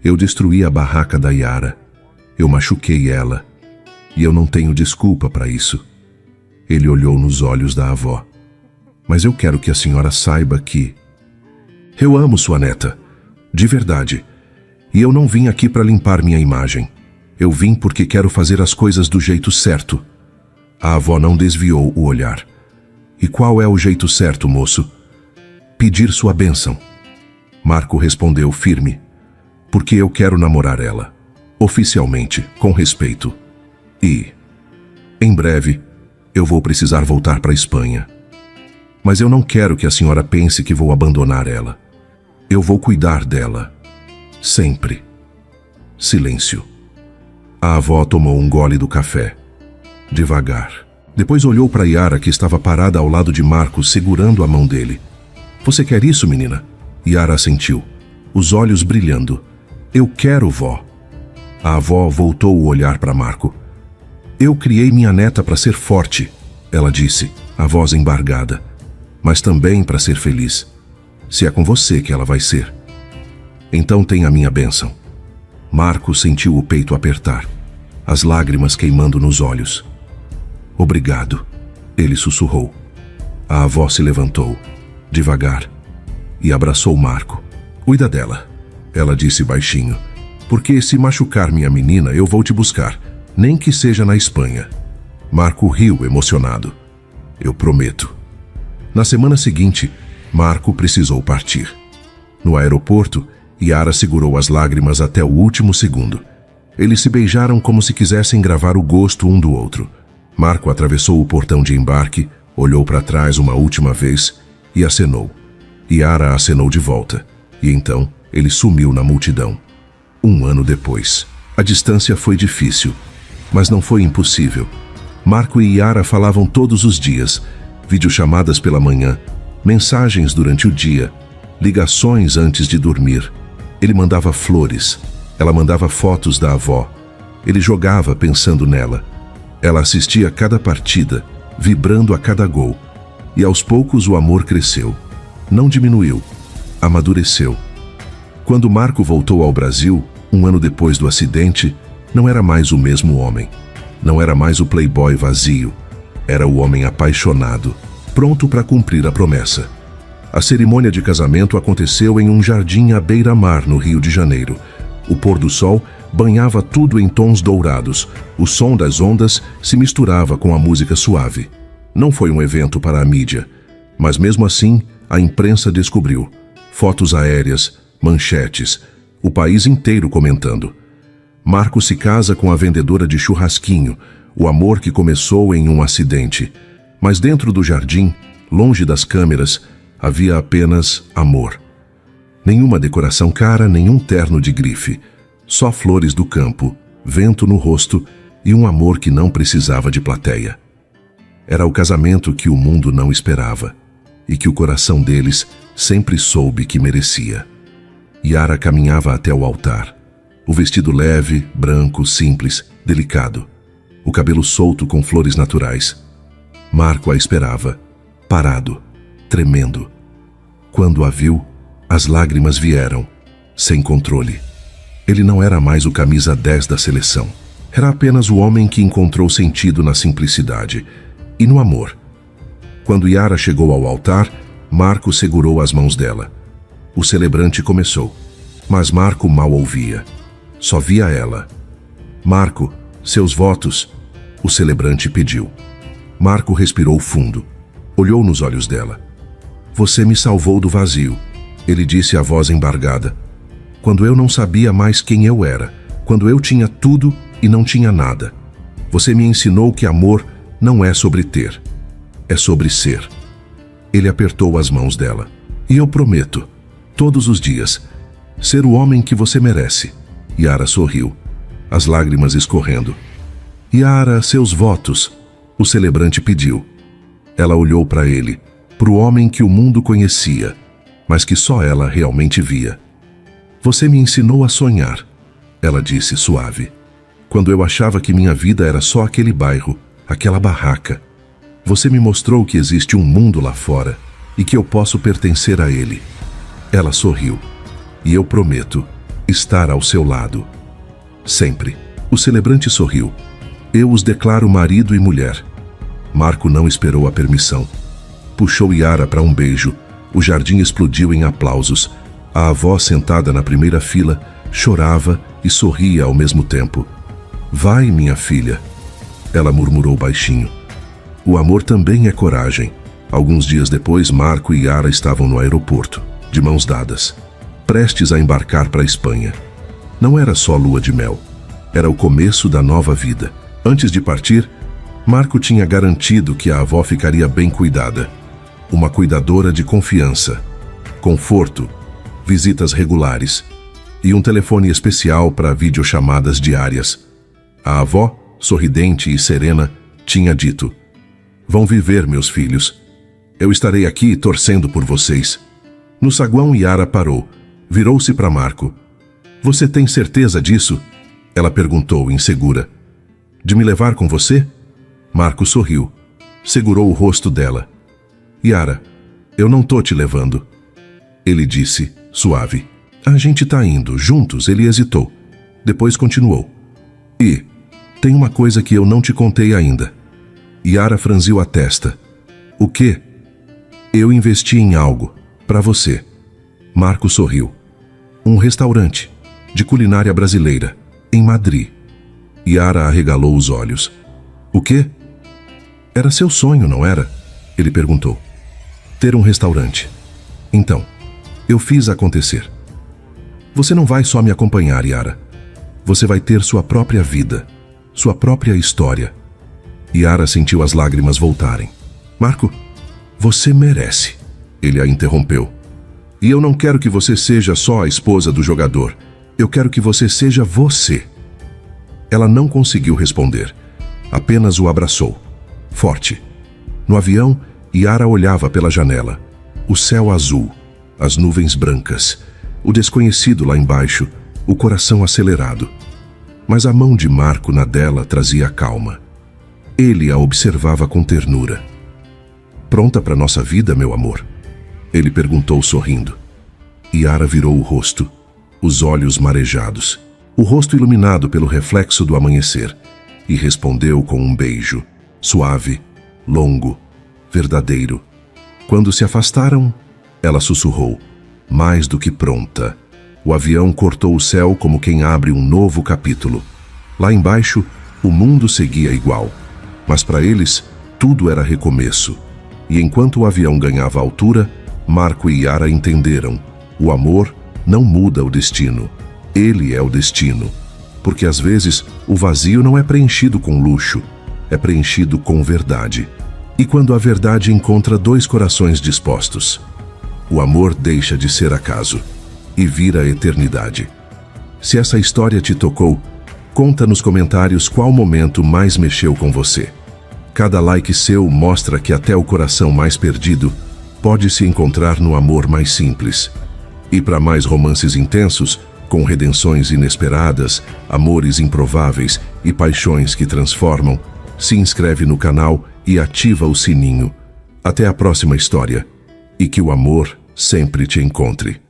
Speaker 1: Eu destruí a barraca da Yara. Eu machuquei ela. E eu não tenho desculpa para isso. Ele olhou nos olhos da avó. Mas eu quero que a senhora saiba que... Eu amo sua neta, de verdade. E eu não vim aqui para limpar minha imagem. Eu vim porque quero fazer as coisas do jeito certo. A avó não desviou o olhar. E qual é o jeito certo, moço? Pedir sua bênção. Marco respondeu firme. Porque eu quero namorar ela. Oficialmente, com respeito. E, em breve, Eu vou precisar voltar para a Espanha. Mas eu não quero que a senhora pense que vou abandonar ela. Eu vou cuidar dela. Sempre. Silêncio. A avó tomou um gole do café. Devagar. Depois olhou para Yara, que estava parada ao lado de Marco, segurando a mão dele. Você quer isso, menina? Yara assentiu, os olhos brilhando. Eu quero, vó. A avó voltou o olhar para Marco. Eu criei minha neta para ser forte, ela disse, a voz embargada. Mas também para ser feliz. Se é com você que ela vai ser. Então tem a minha bênção. Marco sentiu o peito apertar, as lágrimas queimando nos olhos. Obrigado, ele sussurrou. A avó se levantou, devagar, e abraçou Marco. Cuida dela, ela disse baixinho, porque se machucar minha menina, eu vou te buscar, nem que seja na Espanha. Marco riu emocionado. Eu prometo. Na semana seguinte, Marco precisou partir. No aeroporto, Yara segurou as lágrimas até o último segundo. Eles se beijaram como se quisessem gravar o gosto um do outro. Marco atravessou o portão de embarque, olhou para trás uma última vez e acenou. Yara acenou de volta, e então ele sumiu na multidão. 1 ano depois. A distância foi difícil, mas não foi impossível. Marco e Yara falavam todos os dias, videochamadas pela manhã, mensagens durante o dia, ligações antes de dormir. Ele mandava flores, ela mandava fotos da avó. Ele jogava pensando nela. Ela assistia a cada partida, vibrando a cada gol. E aos poucos o amor cresceu. Não diminuiu, amadureceu. Quando Marco voltou ao Brasil, 1 ano depois do acidente, não era mais o mesmo homem. Não era mais o playboy vazio. Era o homem apaixonado, pronto para cumprir a promessa. A cerimônia de casamento aconteceu em um jardim à beira-mar, no Rio de Janeiro. O pôr do sol banhava tudo em tons dourados. O som das ondas se misturava com a música suave. Não foi um evento para a mídia, mas mesmo assim a imprensa descobriu. Fotos aéreas, manchetes, o país inteiro comentando. Marco se casa com a vendedora de churrasquinho, o amor que começou em um acidente. Mas dentro do jardim, longe das câmeras, havia apenas amor. Nenhuma decoração cara, nenhum terno de grife. Só flores do campo, vento no rosto e um amor que não precisava de plateia. Era o casamento que o mundo não esperava e que o coração deles sempre soube que merecia. Yara caminhava até o altar. O vestido leve, branco, simples, delicado. O cabelo solto com flores naturais. Marco a esperava, parado, tremendo. Quando a viu, as lágrimas vieram, sem controle. Ele não era mais o camisa 10 da seleção. Era apenas o homem que encontrou sentido na simplicidade e no amor. Quando Yara chegou ao altar, Marco segurou as mãos dela. O celebrante começou, mas Marco mal ouvia. Só via ela. Marco, seus votos, o celebrante pediu. Marco respirou fundo, olhou nos olhos dela. Você me salvou do vazio, ele disse a voz embargada. Quando eu não sabia mais quem eu era, quando eu tinha tudo e não tinha nada. Você me ensinou que amor não é sobre ter, é sobre ser. Ele apertou as mãos dela. E eu prometo, todos os dias, ser o homem que você merece. Yara sorriu, as lágrimas escorrendo. Yara, seus votos, o celebrante pediu. Ela olhou para ele, para o homem que o mundo conhecia, mas que só ela realmente via. Você me ensinou a sonhar, ela disse suave. Quando eu achava que minha vida era só aquele bairro, aquela barraca. Você me mostrou que existe um mundo lá fora e que eu posso pertencer a ele. Ela sorriu. E eu prometo estar ao seu lado. Sempre. O celebrante sorriu. Eu os declaro marido e mulher. Marco não esperou a permissão. Puxou Yara para um beijo. O jardim explodiu em aplausos. A avó, sentada na primeira fila, chorava e sorria ao mesmo tempo. Vai, minha filha, ela murmurou baixinho. O amor também é coragem. Alguns dias depois, Marco e Yara estavam no aeroporto, de mãos dadas, prestes a embarcar para a Espanha. Não era só lua de mel. Era o começo da nova vida. Antes de partir, Marco tinha garantido que a avó ficaria bem cuidada. Uma cuidadora de confiança, conforto, visitas regulares e um telefone especial para videochamadas diárias. A avó, sorridente e serena, tinha dito: "Vão viver, meus filhos. Eu estarei aqui torcendo por vocês." No saguão, Yara parou, virou-se para Marco. "Você tem certeza disso?" Ela perguntou, insegura. "De me levar com você?" Marco sorriu, segurou o rosto dela. "Yara, eu não tô te levando." Ele disse, suave. "A gente tá indo, juntos." Ele hesitou. Depois continuou. "E tem uma coisa que eu não te contei ainda." Yara franziu a testa. "O quê?" "Eu investi em algo, para você." Marco sorriu. "Um restaurante, de culinária brasileira, em Madrid." Yara arregalou os olhos. "O quê?" "Era seu sonho, não era?" Ele perguntou. "Ter um restaurante. Então, eu fiz acontecer." "Você não vai só me acompanhar, Yara. Você vai ter sua própria vida, sua própria história." Yara sentiu as lágrimas voltarem. "Marco, você merece." Ele a interrompeu. "E eu não quero que você seja só a esposa do jogador. Eu quero que você seja você." Ela não conseguiu responder. Apenas o abraçou. Forte. No avião, Yara olhava pela janela. O céu azul, as nuvens brancas, o desconhecido lá embaixo, o coração acelerado. Mas a mão de Marco na dela trazia calma. Ele a observava com ternura. "Pronta para nossa vida, meu amor?" Ele perguntou sorrindo. Yara virou o rosto, os olhos marejados, o rosto iluminado pelo reflexo do amanhecer, e respondeu com um beijo, suave, longo, verdadeiro. Quando se afastaram, ela sussurrou, mais do que pronta. O avião cortou o céu como quem abre um novo capítulo. Lá embaixo, o mundo seguia igual, mas para eles, tudo era recomeço. E enquanto o avião ganhava altura, Marco e Yara entenderam: o amor não muda o destino, ele é o destino. Porque às vezes o vazio não é preenchido com luxo, é preenchido com verdade. E quando a verdade encontra dois corações dispostos, o amor deixa de ser acaso e vira eternidade. Se essa história te tocou, conta nos comentários qual momento mais mexeu com você. Cada like seu mostra que até o coração mais perdido pode se encontrar no amor mais simples. E para mais romances intensos, com redenções inesperadas, amores improváveis e paixões que transformam, se inscreve no canal e ativa o sininho. Até a próxima história. E que o amor sempre te encontre.